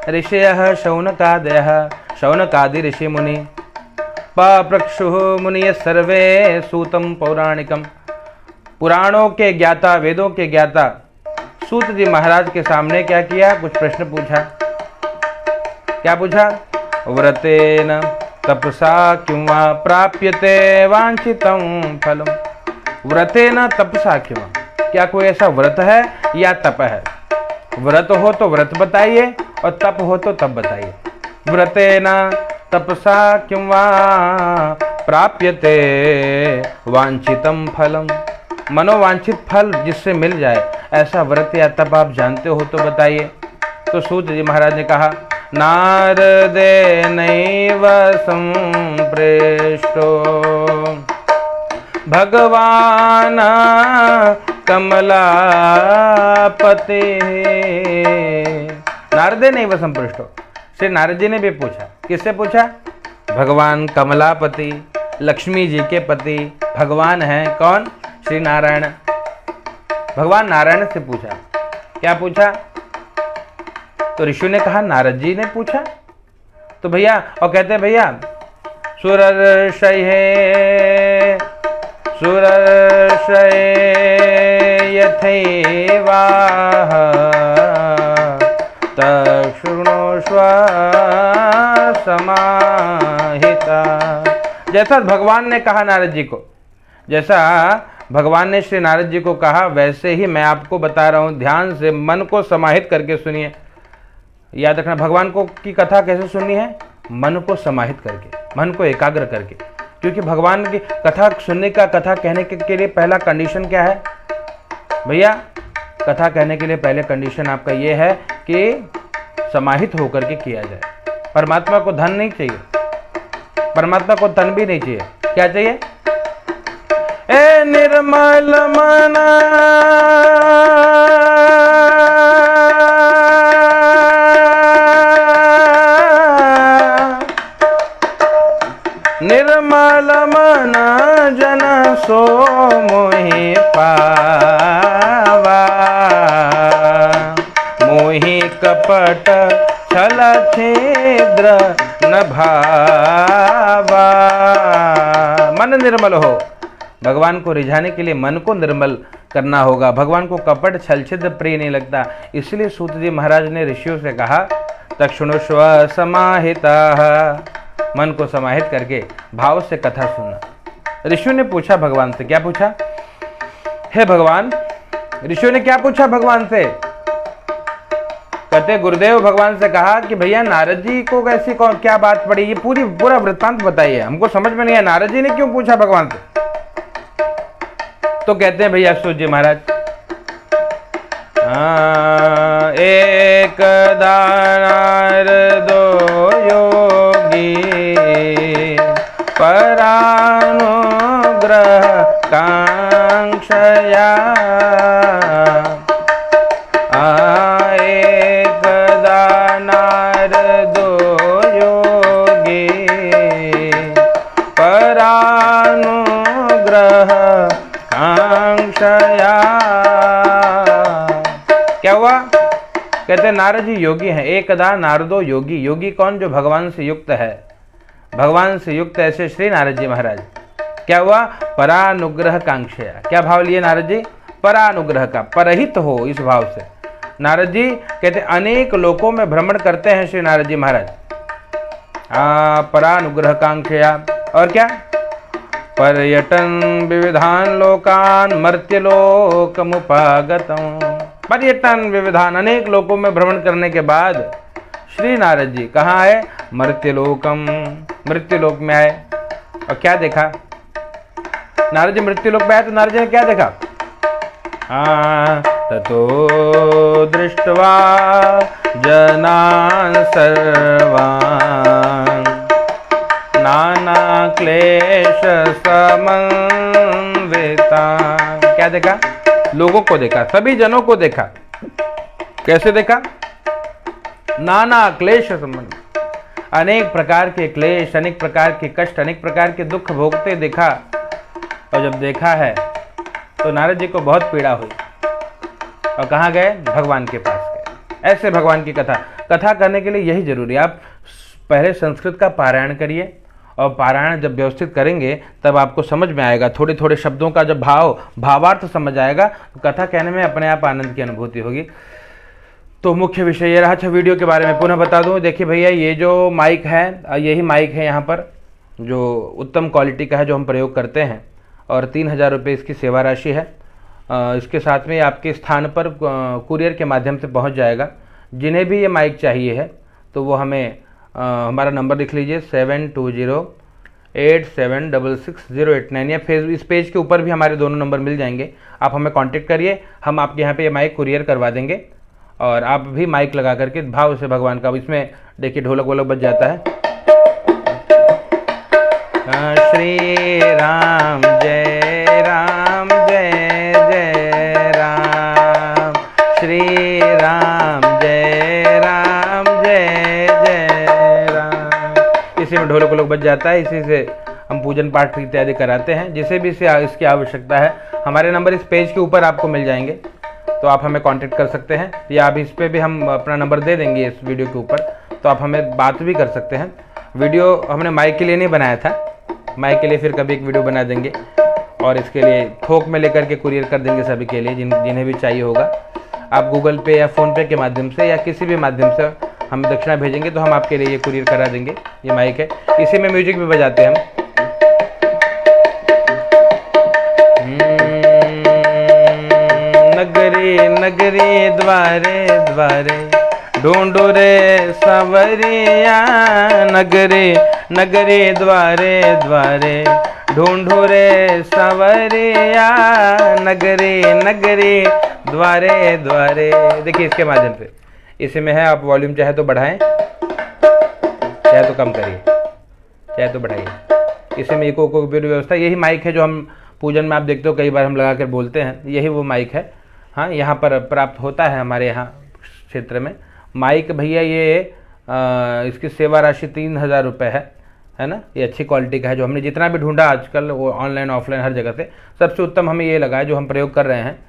Speaker 1: ऋषयः शौनकादयः, शौनकादि ऋषि मुनि, पप्रक्षुः मुनियः सर्वे सूतं पौराणिकम, पुराणों के ज्ञाता, वेदों के ज्ञाता सूत जी महाराज के सामने क्या किया, कुछ प्रश्न पूछा। क्या पूछा? व्रतेन तपसा किं वा प्राप्यते वांछितं फलम्। व्रतेन तपसा किं वा, क्या कोई ऐसा व्रत है या तप है? व्रत हो तो व्रत बताइए और तप हो तो तप बताइए। व्रतेन तपसा किं वा प्राप्यते वांछितं फलम्, मनोवांछित फल जिससे मिल जाए, ऐसा व्रत या तप आप जानते हो तो बताइए। तो सूत जी महाराज ने कहा, नारदेनैव सम्प्रेष्टो भगवान कमलापते। नारदेनैव सम्प्रेष्टो, श्री नारद जी ने भी पूछा। किससे पूछा? भगवान कमलापति, लक्ष्मी जी के पति भगवान हैं। कौन? श्री नारायण। भगवान नारायण से पूछा। क्या पूछा? तो ऋषि ने कहा नारद जी ने पूछा। तो भैया, और कहते हैं भैया, सुरर्षये सुरर्षये यथैवाह तशृणुष्व समाहिता। जैसा भगवान ने कहा नारद जी को, जैसा भगवान ने श्री नारद जी को कहा, वैसे ही मैं आपको बता रहा हूँ। ध्यान से मन को समाहित करके सुनिए। याद रखना, भगवान को की कथा कैसे सुननी है? मन को समाहित करके, मन को एकाग्र करके। क्योंकि भगवान की कथा सुनने का, कथा कहने के लिए पहला कंडीशन क्या है भैया? कथा कहने के लिए पहले कंडीशन आपका ये है कि समाहित होकर के किया जाए। परमात्मा को धन नहीं चाहिए, परमात्मा को तन भी नहीं चाहिए। क्या चाहिए? ए निर्मल मन निर्मल मन जन सो मोहि पावा, मोहि कपट छल छिद्र न भावा। मन निर्मल हो। भगवान को रिझाने के लिए मन को निर्मल करना होगा। भगवान को कपट छल छिद्र प्रिय नहीं लगता। इसलिए सूत जी महाराज ने ऋषियों से कहा, तक्षुणुष्व समाहिताः, मन को समाहित करके भाव से कथा सुनना। ऋषियों ने पूछा भगवान से। क्या पूछा? हे भगवान, ऋषियों ने क्या पूछा भगवान से? कहते गुरुदेव, भगवान से कहा कि भैया नारद जी को कैसी कौन क्या बात पड़ी, ये पूरा वृत्तांत बताइए, हमको समझ में नहीं है, नारद जी ने क्यों पूछा भगवान से? तो कहते हैं भैया सूत जी महाराज, एक नारदो योगी परानुग्रह कांक्षया, एकदा नारदो योगी परानुग्रह कांक्षया। क्या हुआ? कहते नारद जी योगी हैं। एकदा नारदो योगी, योगी कौन? जो भगवान से युक्त है, भगवान से युक्त ऐसे श्री नारद जी महाराज। क्या हुआ? परानुग्रह कांक्षया। क्या भाव लिए नारद जी? परानुग्रह का, परहित हो इस भाव से। नारद जी कहते अनेक लोकों में भ्रमण करते हैं श्री नारद जी महाराज। परानुग्रह कांक्षया। और क्या? पर्यटन विविधान लोकान मर्त्यलोकमुपागतम्। पर्यटन विविधान, अनेक लोकों में भ्रमण करने के बाद श्री नारद जी कहाँ आए? मर्त्यलोकम, मृत्युलोक में आए। और क्या देखा? नारद जी मृत्युलोक में आए तो नारद जी ने क्या देखा? ततो दृष्ट्वा जनान् सर्वान् नानाक्लेशसमन्वितान्। क्या देखा? लोगों को देखा, सभी जनों को देखा। कैसे देखा? नाना क्लेश संबंध, अनेक प्रकार के क्लेश, अनेक प्रकार के कष्ट, अनेक प्रकार के दुख भोगते देखा। और जब देखा है तो नारद जी को बहुत पीड़ा हुई और कहाँ गए? भगवान के पास गए। ऐसे भगवान की कथा करने के लिए यही जरूरी है, आप पहले संस्कृत का पारायण करिए और पारायण जब व्यवस्थित करेंगे तब आपको समझ में आएगा। थोड़े थोड़े शब्दों का जब भावार्थ समझ आएगा तो कथा कहने में अपने आप आनंद की अनुभूति होगी। तो मुख्य विषय ये रहा। अच्छा, वीडियो के बारे में पुनः बता दूं। देखिए भैया, ये जो माइक है, यही माइक है यहाँ पर, जो उत्तम क्वालिटी का है, जो हम प्रयोग करते हैं, और 3000 रुपये इसकी सेवा राशि है। इसके साथ में आपके स्थान पर कुरियर के माध्यम से पहुँच जाएगा। जिन्हें भी ये माइक चाहिए है तो वो हमें हमारा नंबर लिख लीजिए 7208766089, या इस पेज के ऊपर भी हमारे दोनों नंबर मिल जाएंगे। आप हमें कांटेक्ट करिए, हम आपके यहाँ पे ये माइक कुरियर करवा देंगे। और आप भी माइक लगा करके भाव से भगवान का, इसमें देखिए ढोलक वोलक बज जाता है। श्री राम जय राम जय जय राम, श्री राम जय राम जय जय राम। इसी में ढोलक वोलक बज जाता है। इसी से हम पूजन पाठ इत्यादि कराते हैं। जिसे भी इसकी आवश्यकता है, हमारे नंबर इस पेज के ऊपर आपको मिल जाएंगे, तो आप हमें कांटेक्ट कर सकते हैं, या आप इस पे भी हम अपना नंबर दे देंगे इस वीडियो के ऊपर, तो आप हमें बात भी कर सकते हैं। वीडियो हमने माइक के लिए नहीं बनाया था, माइक के लिए फिर कभी एक वीडियो बना देंगे, और इसके लिए थोक में लेकर के कुरियर कर देंगे सभी के लिए, जिन्हें भी चाहिए होगा। आप गूगल पे या फ़ोनपे के माध्यम से या किसी भी माध्यम से हमें दक्षिणा भेजेंगे तो हम आपके लिए ये कुरियर करा देंगे। ये माइक है, इसी में म्यूजिक भी बजाते हैं हम। नगरी नगरी द्वारे द्वारे ढूंढो रे सवरिया, नगरी नगरी द्वारे द्वारे ढूंढो रे सवरिया, नगरी नगरी द्वारे द्वारे। देखिए इसके माध्यम से, इसी में है, आप वॉल्यूम चाहे तो बढ़ाएं, चाहे तो कम करिए, चाहे तो बढ़ाइए। इसी में इको को भी व्यवस्था। यही माइक है जो हम पूजन में आप देखते हो कई बार हम लगा कर बोलते हैं, यही वो माइक है। हाँ, यहाँ पर प्राप्त होता है हमारे यहाँ क्षेत्र में माइक। भैया ये इसकी सेवा राशि 3000 रुपये है ना। ये अच्छी क्वालिटी का है, जो हमने जितना भी ढूंढा आजकल, वो ऑनलाइन ऑफलाइन हर जगह से सबसे उत्तम हमें ये लगा है जो हम प्रयोग कर रहे हैं।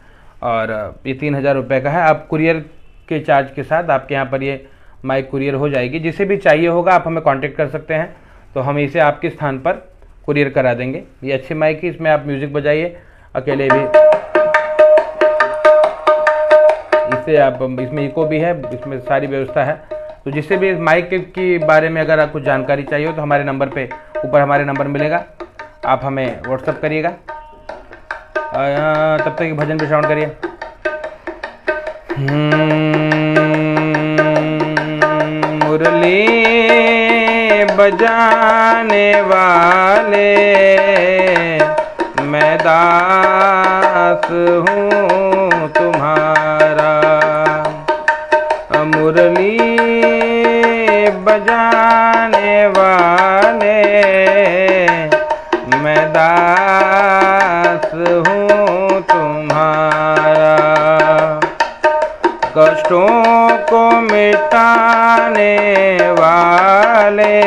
Speaker 1: और ये 3000 रुपये का है। आप कुरियर के चार्ज के साथ आपके यहाँ पर ये माइक कुरियर हो जाएगी। जिसे भी चाहिए होगा आप हमें कांटेक्ट कर सकते हैं, तो हम इसे आपके स्थान पर कुरियर करा देंगे। ये अच्छी माइक है, इसमें आप म्यूज़िक बजाइए अकेले भी, इससे आप, इसमें इको भी है, इसमें सारी व्यवस्था है। तो जिससे भी माइक के बारे में अगर आपको जानकारी चाहिए हो तो हमारे नंबर पे ऊपर हमारे नंबर मिलेगा, आप हमें व्हाट्सअप करिएगा। तब तक भजन भी श्रवण करिए। मुरली बजाने वाले मैं दास हूँ तुम्हारा, मुरली बजाने वाले मैं दास हूँ तुम्हारा, कष्टों को मिटाने वाले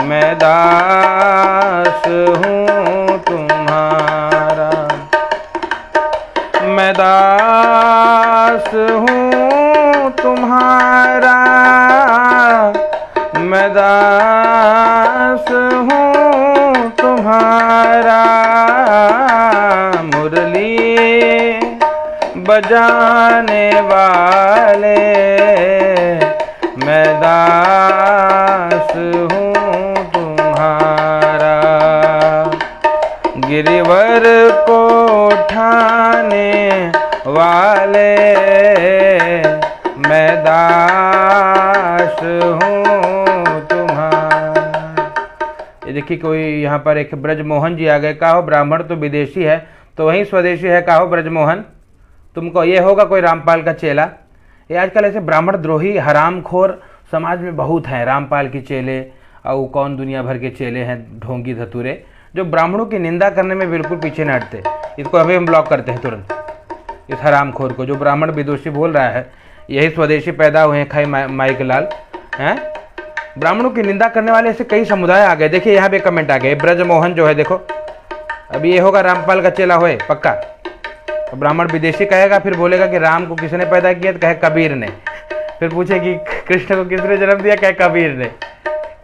Speaker 1: मैं दास हूँ तुम्हारा, मैं दास हूँ तुम्हारा, मैं दास हूँ तुम्हारा, मुरली बजाने वाले मैं दास हूँ तुम्हारा, गिरिवर को उठाने वाले मैं दास हूँ तुम्हारा। ये देखिए, कोई यहाँ पर एक ब्रजमोहन जी आ गए। कहो ब्राह्मण तो विदेशी है, तो वहीं स्वदेशी है। कहो ब्रजमोहन, तुमको ये होगा कोई रामपाल का चेला। ये आजकल ऐसे ब्राह्मण द्रोही हरामखोर समाज में बहुत हैं। रामपाल के चेले और कौन दुनिया भर के चेले हैं, ढोंगी धतूरे, जो ब्राह्मणों की निंदा करने में बिल्कुल पीछे न हटते। इसको अभी हम ब्लॉक करते हैं तुरंत, इस हरामखोर को जो ब्राह्मण विदुषी बोल रहा है। यही स्वदेशी पैदा हुए हैं, खाई माई के लाल हैं। ब्राह्मणों की निंदा करने वाले ऐसे कई समुदाय आ गए। देखिए यहाँ पे कमेंट आ गए, ब्रजमोहन जो है देखो, अभी ये होगा रामपाल का चेला होए पक्का। ब्राह्मण विदेशी कहेगा, फिर बोलेगा कि राम को किसने पैदा किया, तो कहे कबीर ने। फिर पूछे कि कृष्ण को किसने जन्म दिया, कहे कबीर ने।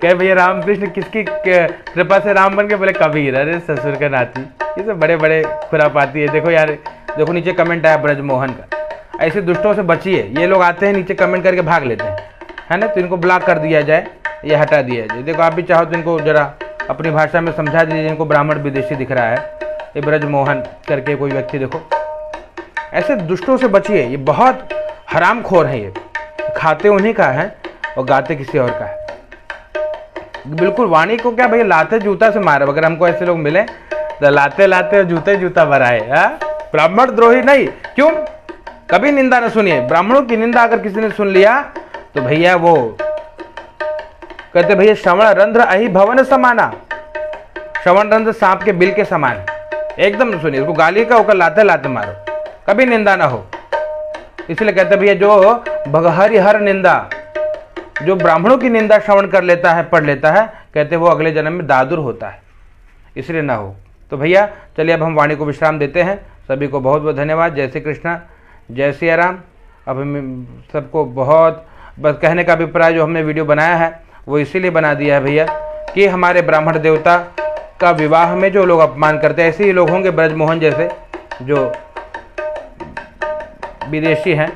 Speaker 1: कहे भैया रामकृष्ण किसकी कृपा से राम बन के, बोले कबीर। अरे ससुर का नाती, ये सब बड़े बड़े खुरापाती है। देखो यार, देखो नीचे कमेंट आया ब्रजमोहन का। ऐसे दुष्टों से बचिए, ये लोग आते हैं नीचे कमेंट करके भाग लेते हैं, है ना। तो इनको ब्लॉक कर दिया जाए, ये हटा दिया जाए। देखो आप भी चाहो तो इनको जरा अपनी भाषा में समझा दीजिए, इनको ब्राह्मण विदेशी दिख रहा है। ये ब्रजमोहन करके कोई व्यक्ति, देखो ऐसे दुष्टों से बचिए, ये बहुत हरामखोर है। ये खाते उन्हीं का है और गाते किसी और का है। बिल्कुल वाणी को क्या भैया लाते जूता से मारे। अगर हमको ऐसे लोग मिले तो लाते लाते और जूते जूता भराए। ब्राह्मण द्रोही नहीं, क्यों? कभी निंदा न सुनिए। ब्राह्मणों की निंदा अगर किसी ने सुन लिया तो भैया वो कहते भैया श्रवण रंध्र अहि भवन समाना। श्रवण रंध्र सांप के बिल के समान, एकदम न सुनिए। उसको गाली का होकर लाते लाते मारो, कभी निंदा ना हो। इसलिए कहते भैया जो भगहरि हर निंदा, जो ब्राह्मणों की निंदा श्रवण कर लेता है, पढ़ लेता है, कहते वो अगले जन्म में दादुर होता है, इसलिए ना हो। तो भैया चलिए अब हम वाणी को विश्राम देते हैं। सभी को बहुत बहुत धन्यवाद। जय श्री कृष्णा, जय सिया राम। अब हम सबको बहुत बस कहने का अभिप्राय, जो हमने वीडियो बनाया है वो इसीलिए बना दिया है भैया कि हमारे ब्राह्मण देवता का विवाह में जो लोग अपमान करते हैं, ऐसे ही लोग होंगे ब्रजमोहन जैसे जो विदेशी हैं,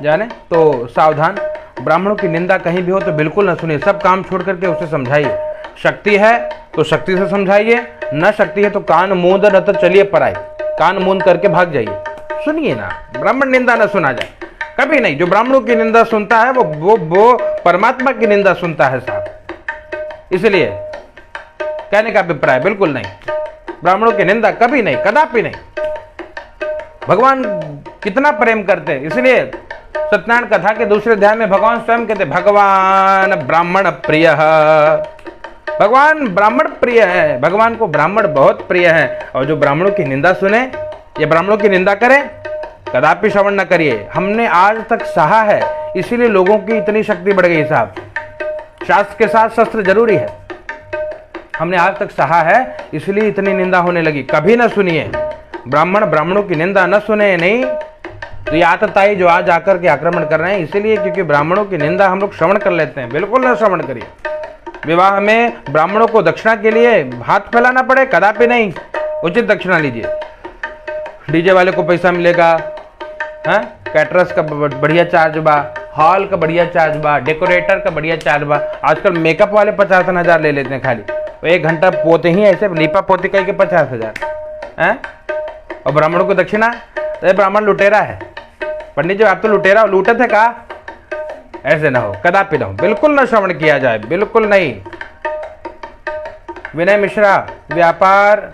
Speaker 1: जाने तो सावधान। ब्राह्मणों की निंदा कहीं भी हो तो बिल्कुल न सुनिए, सब काम छोड़ करके उसे समझाइए। शक्ति है तो शक्ति से समझाइए, न शक्ति है तो कान मूंद न तो चलिए पराई, कान मूंद करके भाग जाइए। सुनिए ना, ब्राह्मण निंदा न सुना जाए कभी नहीं। जो ब्राह्मणों की निंदा सुनता है वो परमात्मा की निंदा सुनता है साहब। इसलिए कहने का अभिप्राय बिल्कुल नहीं, ब्राह्मणों की निंदा कभी नहीं, कदापि नहीं। भगवान कितना प्रेम करते हैं, इसलिए सत्यनारायण कथा के दूसरे अध्याय में भगवान स्वयं कहते भगवान ब्राह्मण प्रिय। भगवान ब्राह्मण प्रिय है, भगवान को ब्राह्मण बहुत प्रिय है। और जो ब्राह्मणों की निंदा सुने या ब्राह्मणों की निंदा करे, कदापि श्रवण न करिए। हमने आज तक सहा है, इसीलिए लोगों की इतनी शक्ति बढ़ गई साहब। शास्त्र के साथ शस्त्र जरूरी है। हमने आज तक सहा है, इसलिए इतनी निंदा होने लगी। कभी न सुनिए, ब्राह्मणों की निंदा न सुने। नहीं तो ये आतताई जो आज आकर के आक्रमण कर रहे हैं, इसीलिए क्योंकि ब्राह्मणों की निंदा हम लोग श्रवण कर लेते हैं। बिल्कुल न श्रवण करिए। विवाह में ब्राह्मणों को दक्षिणा के लिए हाथ फैलाना पड़े, कदापि नहीं। उचित दक्षिणा लीजिए। डीजे वाले को पैसा मिलेगा, हैं? कैटरस का बढ़िया चार्ज बा, हॉल का बढ़िया चार्ज बा, डेकोरेटर का बढ़िया चार्ज बा। आजकल मेकअप वाले 50,000 ले लेते हैं खाली, 1 घंटा पोते ही ऐसे लीपा पोती कह के 50,000 हैं। और ब्राह्मणों को दक्षिणा, तो ब्राह्मण लुटेरा है। पंडित जी आप तो लुटेरा हो, लूटे थे का? ऐसे ना हो, कदापि ना हो, बिल्कुल न श्रवण किया जाए, बिल्कुल नहीं। विनय मिश्रा, व्यापार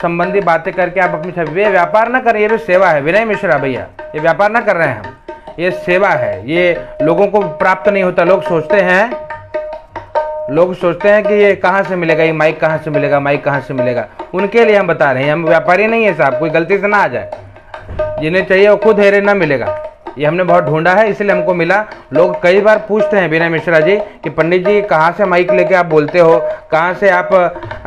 Speaker 1: संबंधी बातें करके आप अपनी वे व्यापार ना करें, ये भी सेवा है। विनय मिश्रा भैया, ये व्यापार ना कर रहे हैं हम, ये सेवा है। ये लोगों को प्राप्त नहीं होता। लोग सोचते हैं कि ये कहाँ से मिलेगा, ये माइक कहाँ से मिलेगा, माइक कहाँ से मिलेगा। उनके लिए हम बता रहे हैं, हम व्यापारी नहीं है साहब, कोई गलती से ना आ जाए। जिन्हें चाहिए वो खुद हेरे ना मिलेगा। ये हमने बहुत ढूंढा है, इसलिए हमको मिला। लोग कई बार पूछते हैं विनय मिश्रा जी कि पंडित जी कहाँ से माइक लेके आप बोलते हो, कहाँ से आप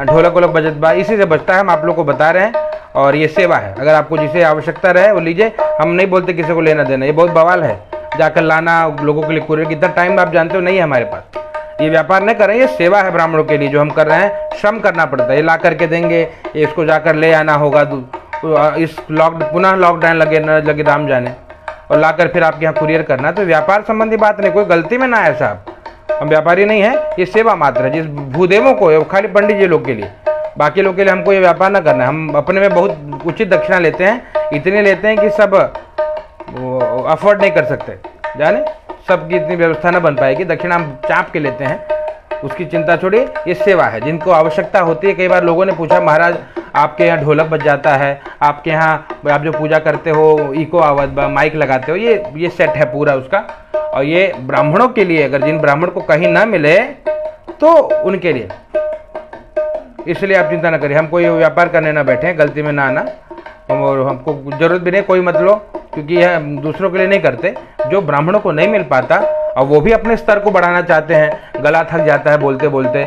Speaker 1: ढोलक वोलक बजत बा। इसी से बचता है, हम आप लोग को बता रहे हैं। और ये सेवा है, अगर आपको जिसे आवश्यकता रहे वो लीजिए। हम नहीं बोलते किसी को लेना देना, ये बहुत बवाल है जाकर लाना लोगों के लिए। कुरियर कितना टाइम आप जानते हो नहीं है हमारे पास। ये व्यापार नहीं कर रहे हैं, ये सेवा है ब्राह्मणों के लिए जो हम कर रहे हैं। श्रम करना पड़ता है, ये ला करके देंगे, इसको जाकर ले आना होगा। इस पुनः लॉकडाउन लगे राम जाने, और लाकर फिर आपके यहाँ कुरियर करना। तो व्यापार संबंधी बात नहीं, कोई गलती में ना है साहब। हम व्यापारी नहीं है, ये सेवा मात्र है। जिस भूदेवों को, खाली पंडित जी लोग के लिए, बाकी लोग के लिए हमको ये व्यापार ना करना है। हम अपने में बहुत उचित दक्षिणा लेते हैं, इतने लेते हैं कि सब अफोर्ड नहीं कर सकते। जाने सबकी इतनी व्यवस्था ना बन पाएगी। दक्षिणा हम चाप के लेते हैं, उसकी चिंता छोड़िए, ये सेवा है। जिनको आवश्यकता होती है, कई बार लोगों ने पूछा महाराज आपके यहाँ ढोलक बज जाता है, आपके यहाँ आप जो पूजा करते हो इको आवाज माइक लगाते हो, ये सेट है पूरा उसका। और ये ब्राह्मणों के लिए, अगर जिन ब्राह्मण को कहीं ना मिले तो उनके लिए, इसलिए आप चिंता ना करिए। हम कोई व्यापार करने ना बैठे, गलती में ना आना, और हमको जरूरत भी नहीं कोई मत लो, क्योंकि यह दूसरों के लिए नहीं करते। जो ब्राह्मणों को नहीं मिल पाता और वो भी अपने स्तर को बढ़ाना चाहते हैं, गला थक जाता है बोलते बोलते,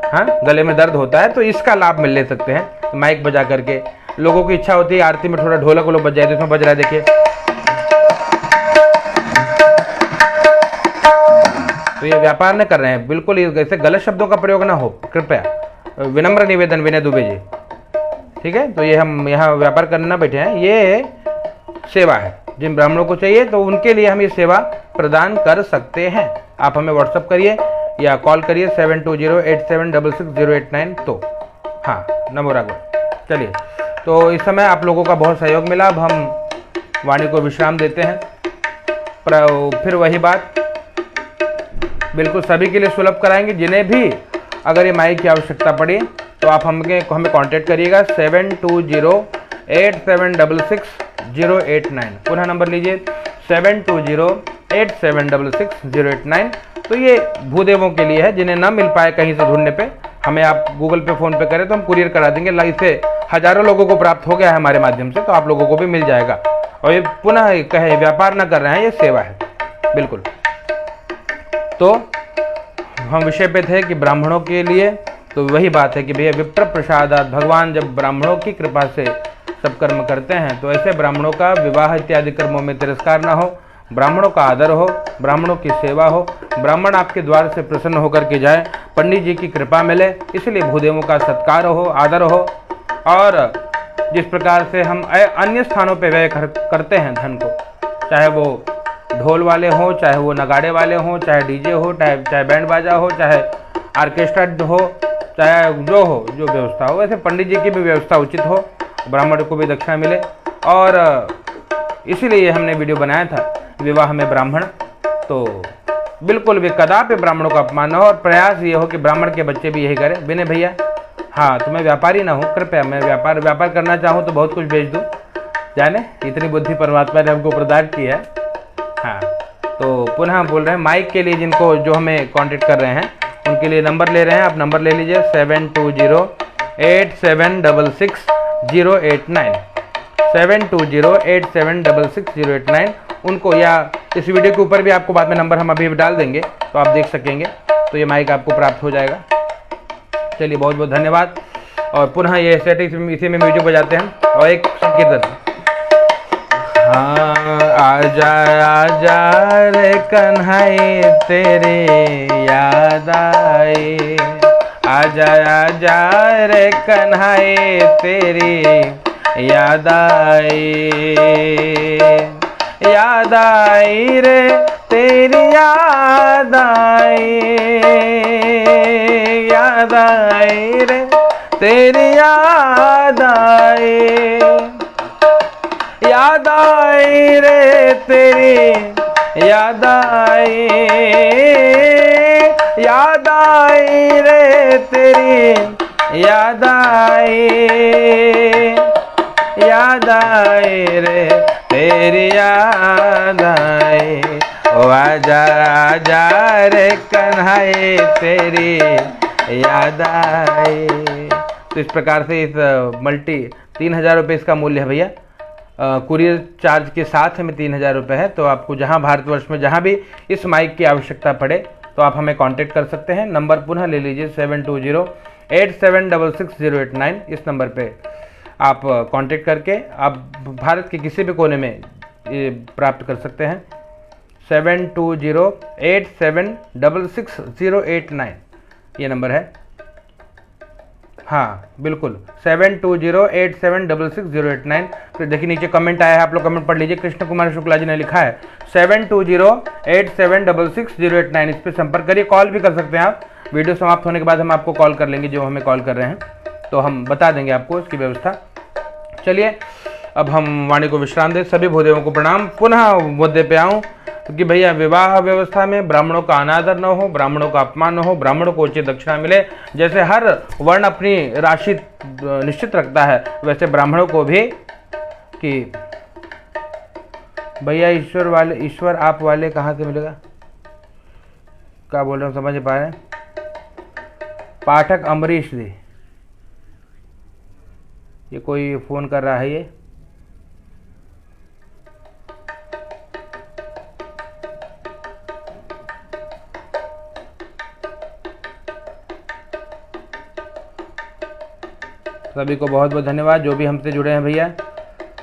Speaker 1: हाँ गले में दर्द होता है, तो इसका लाभ मिल ले सकते हैं माइक बजा करके। लोगों की इच्छा होती है आरती में थोड़ा ढोलक वोलक बज जाए, तो इसमें बज रहा है देखिए। तो ये व्यापार न कर रहे हैं, बिल्कुल ऐसे गलत शब्दों का प्रयोग ना हो, कृपया विनम्र निवेदन विनय दुबे जी, ठीक है। तो ये हम यहाँ व्यापार करने ना बैठे हैं, ये सेवा है। जिन ब्राह्मणों को चाहिए तो उनके लिए हम ये सेवा प्रदान कर सकते हैं। आप हमें व्हाट्सअप करिए या कॉल करिए 7208766089। तो हाँ, नमो राघव। चलिए, तो इस समय आप लोगों का बहुत सहयोग मिला। अब हम वाणी को विश्राम देते हैं। फिर वही बात, बिल्कुल सभी के लिए सुलभ कराएंगे। जिन्हें भी अगर ये माइक की आवश्यकता पड़ी तो आप हमें कांटेक्ट करिएगा 7208766089। पुनः नंबर लीजिए 7208766089। तो ये भूदेवों के लिए है, जिन्हें ना मिल पाए कहीं से ढूंढने पे, हमें आप गूगल पे फ़ोन पे करें तो हम कुरियर करा देंगे। इससे हजारों लोगों को प्राप्त हो गया है हमारे माध्यम से, तो आप लोगों को भी मिल जाएगा। और ये पुनः कहे व्यापार ना कर रहे हैं, ये सेवा है बिल्कुल। तो हम विषय पे थे कि ब्राह्मणों के लिए, तो वही बात है कि भैया विप्र प्रसादात, भगवान जब ब्राह्मणों की कृपा से सब कर्म करते हैं तो ऐसे ब्राह्मणों का विवाह इत्यादि कर्मों में तिरस्कार ना हो, ब्राह्मणों का आदर हो, ब्राह्मणों की सेवा हो, ब्राह्मण आपके द्वार से प्रसन्न होकर के जाए, पंडित जी की कृपा मिले, इसलिए भूदेवों का सत्कार हो, आदर हो। और जिस प्रकार से हम अन्य स्थानों पर व्यय करते हैं धन को, चाहे वो ढोल वाले हों, चाहे वो नगाड़े वाले हों, चाहे डीजे हो, चाहे बैंड बाजा हो, चाहे ऑर्केस्ट्रा हो, चाहे जो हो, जो व्यवस्था हो, वैसे पंडित जी की भी व्यवस्था उचित हो, ब्राह्मण को भी दक्षिणा मिले। और इसीलिए हमने वीडियो बनाया था विवाह में ब्राह्मण। तो बिल्कुल भी कदापि ब्राह्मणों का अपमान न हो, और प्रयास ये हो कि ब्राह्मण के बच्चे भी यही करें। विनय भैया, हाँ तो मैं व्यापारी ना हूँ, कृपया मैं व्यापार करना चाहूँ तो बहुत कुछ बेच दूँ, जाने इतनी बुद्धि परमात्मा ने हमको प्रदान की है। हाँ, तो पुनः हम बोल रहे हैं माइक के लिए, जिनको जो हमें कांटेक्ट कर रहे हैं उनके लिए नंबर ले रहे हैं। आप नंबर ले लीजिए 7208766089, 7208766089। उनको, या इस वीडियो के ऊपर भी आपको बाद में नंबर हम अभी डाल देंगे, तो आप देख सकेंगे, तो ये माइक आपको प्राप्त हो जाएगा। चलिए, बहुत बहुत धन्यवाद। और पुनः ये सेट इसी में म्यूजिक बजाते हैं और एक संकीर्तन। हाँ, आजा आजा रे कन्हई तेरी याद आई, आजा आजा रे कन्हई तेरी याद आई, याद आई रे तेरी याद आई, याद आई रे तेरी याद आई, याद आई रे तेरी याद आई, याद आई रे तेरी याद आई, याद आई रे तेरी याद आई, ओ आजा आजा रे कन्हई तेरी याद आई। तो इस प्रकार से इस 3000 रुपये इसका मूल्य है भैया। कुरियर चार्ज के साथ में 3000 रुपये है। तो आपको जहां भारतवर्ष में जहां भी इस माइक की आवश्यकता पड़े तो आप हमें कांटेक्ट कर सकते हैं। नंबर पुनः ले लीजिए 7208766089। इस नंबर पे आप कांटेक्ट करके आप भारत के किसी भी कोने में ये प्राप्त कर सकते हैं। 7208766089 ये नंबर है। हाँ बिल्कुल 7208766089। फिर देखिए नीचे कमेंट आया है, आप लोग कमेंट पढ़ लीजिए। कृष्ण कुमार शुक्ला जी ने लिखा है 7208766089। इस पर संपर्क करिए। कॉल भी कर सकते हैं आप। वीडियो समाप्त होने के बाद हम आपको कॉल कर लेंगे, जो हमें कॉल कर रहे हैं तो हम बता देंगे आपको इसकी व्यवस्था। चलिए अब हम वाणी को विश्राम दें। सभी भूदेवों को प्रणाम। पुनः मुद्दे पे आऊँ क्योंकि भैया विवाह व्यवस्था में ब्राह्मणों का अनादर न हो, ब्राह्मणों का अपमान न हो, ब्राह्मणों को उचित दक्षिणा मिले। जैसे हर वर्ण अपनी राशि निश्चित रखता है, वैसे ब्राह्मणों को भी कि भैया ईश्वर आप वाले कहाँ से मिलेगा, क्या बोल रहे हो समझ पा रहे हैं। पाठक अमरीश जी, ये कोई फ़ोन कर रहा है ये। सभी को बहुत बहुत धन्यवाद जो भी हमसे जुड़े हैं भैया।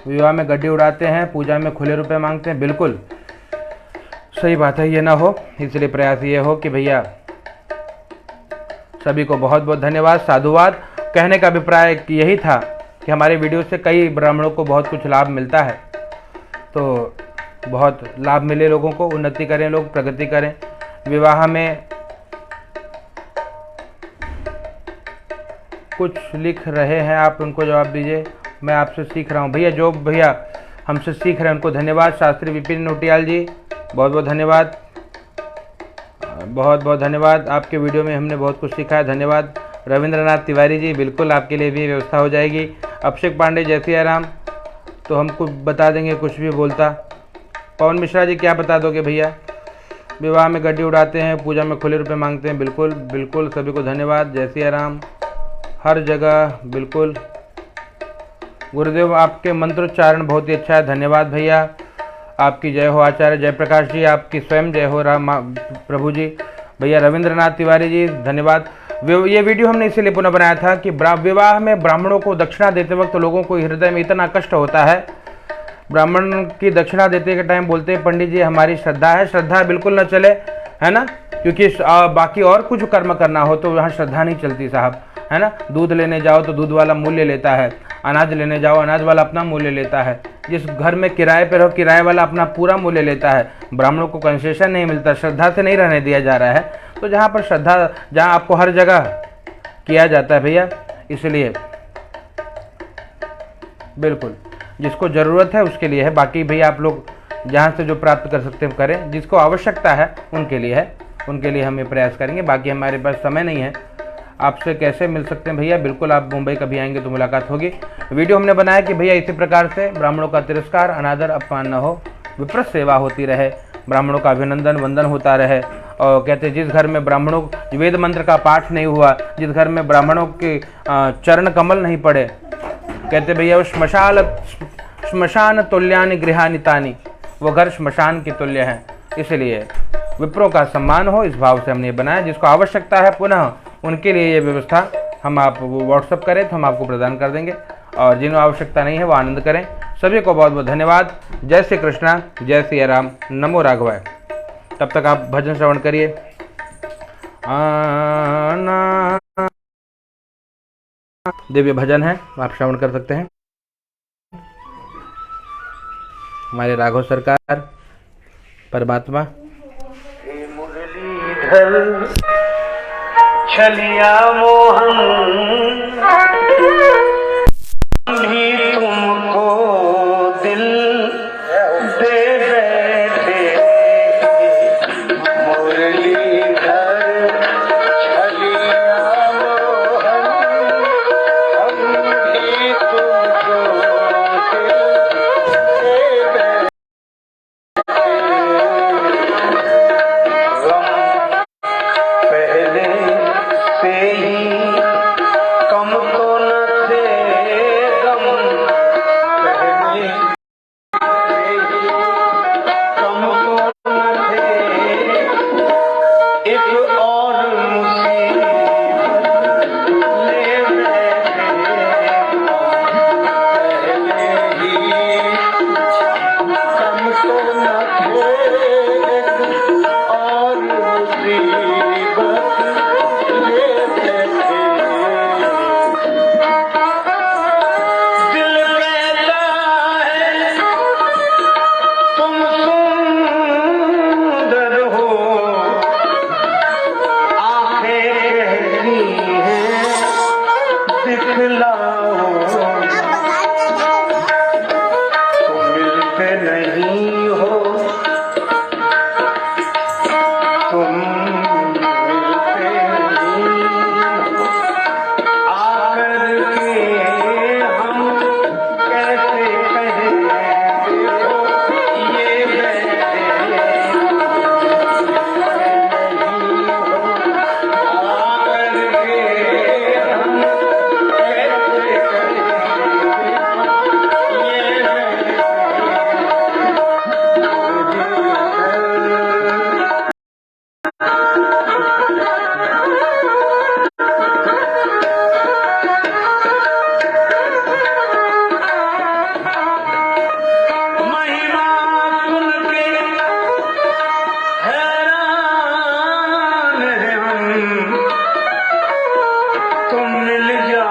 Speaker 1: विवाह में गड्डी उड़ाते हैं, पूजा में खुले रुपए मांगते हैं, बिल्कुल सही बात है, ये ना हो, इसलिए प्रयास ये हो कि भैया सभी को बहुत बहुत धन्यवाद, साधुवाद। कहने का अभिप्राय यही था कि हमारे वीडियो से कई ब्राह्मणों को बहुत कुछ लाभ मिलता है, तो बहुत लाभ मिले, लोगों को उन्नति करें, लोग प्रगति करें। विवाह में कुछ लिख रहे हैं आप, उनको जवाब दीजिए। मैं आपसे सीख रहा हूँ भैया, जो भैया हमसे सीख रहे हैं उनको धन्यवाद। शास्त्री विपिन नोटियाल जी बहुत बहुत धन्यवाद, बहुत बहुत धन्यवाद। आपके वीडियो में हमने बहुत कुछ सीखा है, धन्यवाद। रविंद्रनाथ तिवारी जी, बिल्कुल आपके लिए भी व्यवस्था हो जाएगी। अभिषेक पांडे, जय सिया राम, तो हमको बता देंगे कुछ भी बोलता। पवन मिश्रा जी, क्या बता दोगे भैया। विवाह में गड्डी उड़ाते हैं, पूजा में खुले रुपए मांगते हैं, बिल्कुल बिल्कुल, सभी को धन्यवाद, जय सिया राम। हर जगह बिल्कुल। गुरुदेव आपके मंत्रोच्चारण बहुत ही अच्छा है, धन्यवाद भैया, आपकी जय हो। आचार्य जयप्रकाश जी, आपकी स्वयं जय हो राम प्रभु जी। भैया रविंद्रनाथ तिवारी जी, धन्यवाद। ये वीडियो हमने इसीलिए पुनः बनाया था कि विवाह में ब्राह्मणों को दक्षिणा देते वक्त लोगों को हृदय में इतना कष्ट होता है। ब्राह्मण की दक्षिणा देते के टाइम बोलते हैं पंडित जी हमारी श्रद्धा है, श्रद्धा बिल्कुल न चले, है ना, क्योंकि बाकी और कुछ कर्म करना हो तो वहाँ श्रद्धा नहीं चलती साहब, है ना। दूध लेने जाओ तो दूध वाला मूल्य लेता है, अनाज लेने जाओ अनाज वाला अपना मूल्य लेता है, जिस घर में किराए पर रहो किराए वाला अपना पूरा मूल्य लेता है। ब्राह्मणों को कंसेशन नहीं मिलता, श्रद्धा से नहीं रहने दिया जा रहा है। तो जहाँ पर श्रद्धा, जहाँ आपको हर जगह किया जाता है भैया, इसलिए बिल्कुल जिसको ज़रूरत है उसके लिए है। बाकी भैया आप लोग जहाँ से जो प्राप्त कर सकते हैं करें, जिसको आवश्यकता है उनके लिए है, उनके लिए हम ये प्रयास करेंगे। बाकी हमारे पास समय नहीं है। आपसे कैसे मिल सकते हैं भैया, बिल्कुल आप मुंबई कभी आएंगे तो मुलाकात होगी। वीडियो हमने बनाया कि भैया इसी प्रकार से ब्राह्मणों का तिरस्कार अनादर अपमान न हो, विप्रत सेवा होती रहे, ब्राह्मणों का अभिनंदन वंदन होता रहे। और कहते जिस घर में ब्राह्मणों वेद मंत्र का पाठ नहीं हुआ, जिस घर में ब्राह्मणों के चरण कमल नहीं पड़े, कहते भैया वो श्मशान तुल्यानि गृहानि तानि, वो घर श्मशान के तुल्य हैं। इसलिए विप्रों का सम्मान हो, इस भाव से हमने बनाया। जिसको आवश्यकता है पुनः उनके लिए ये व्यवस्था हम आप व्हाट्सअप करें तो हम आपको प्रदान कर देंगे, और जिन्हें आवश्यकता नहीं है वो आनंद करें। सभी को बहुत बहुत धन्यवाद। जय श्री कृष्णा, जय श्री राम, नमो राघवाय। तब तक आप भजन श्रवण करिए। दिव्य भजन है, आप श्रवण कर सकते हैं। हमारे राघव सरकार परमात्मा।
Speaker 2: मुरलीधर छलिया मोहन भी तुमको दिल दे बैठे, मुरलीधर छलिया मोहन हम भी तुमको दिल दे बैठे, गम पहले से ही मिल जा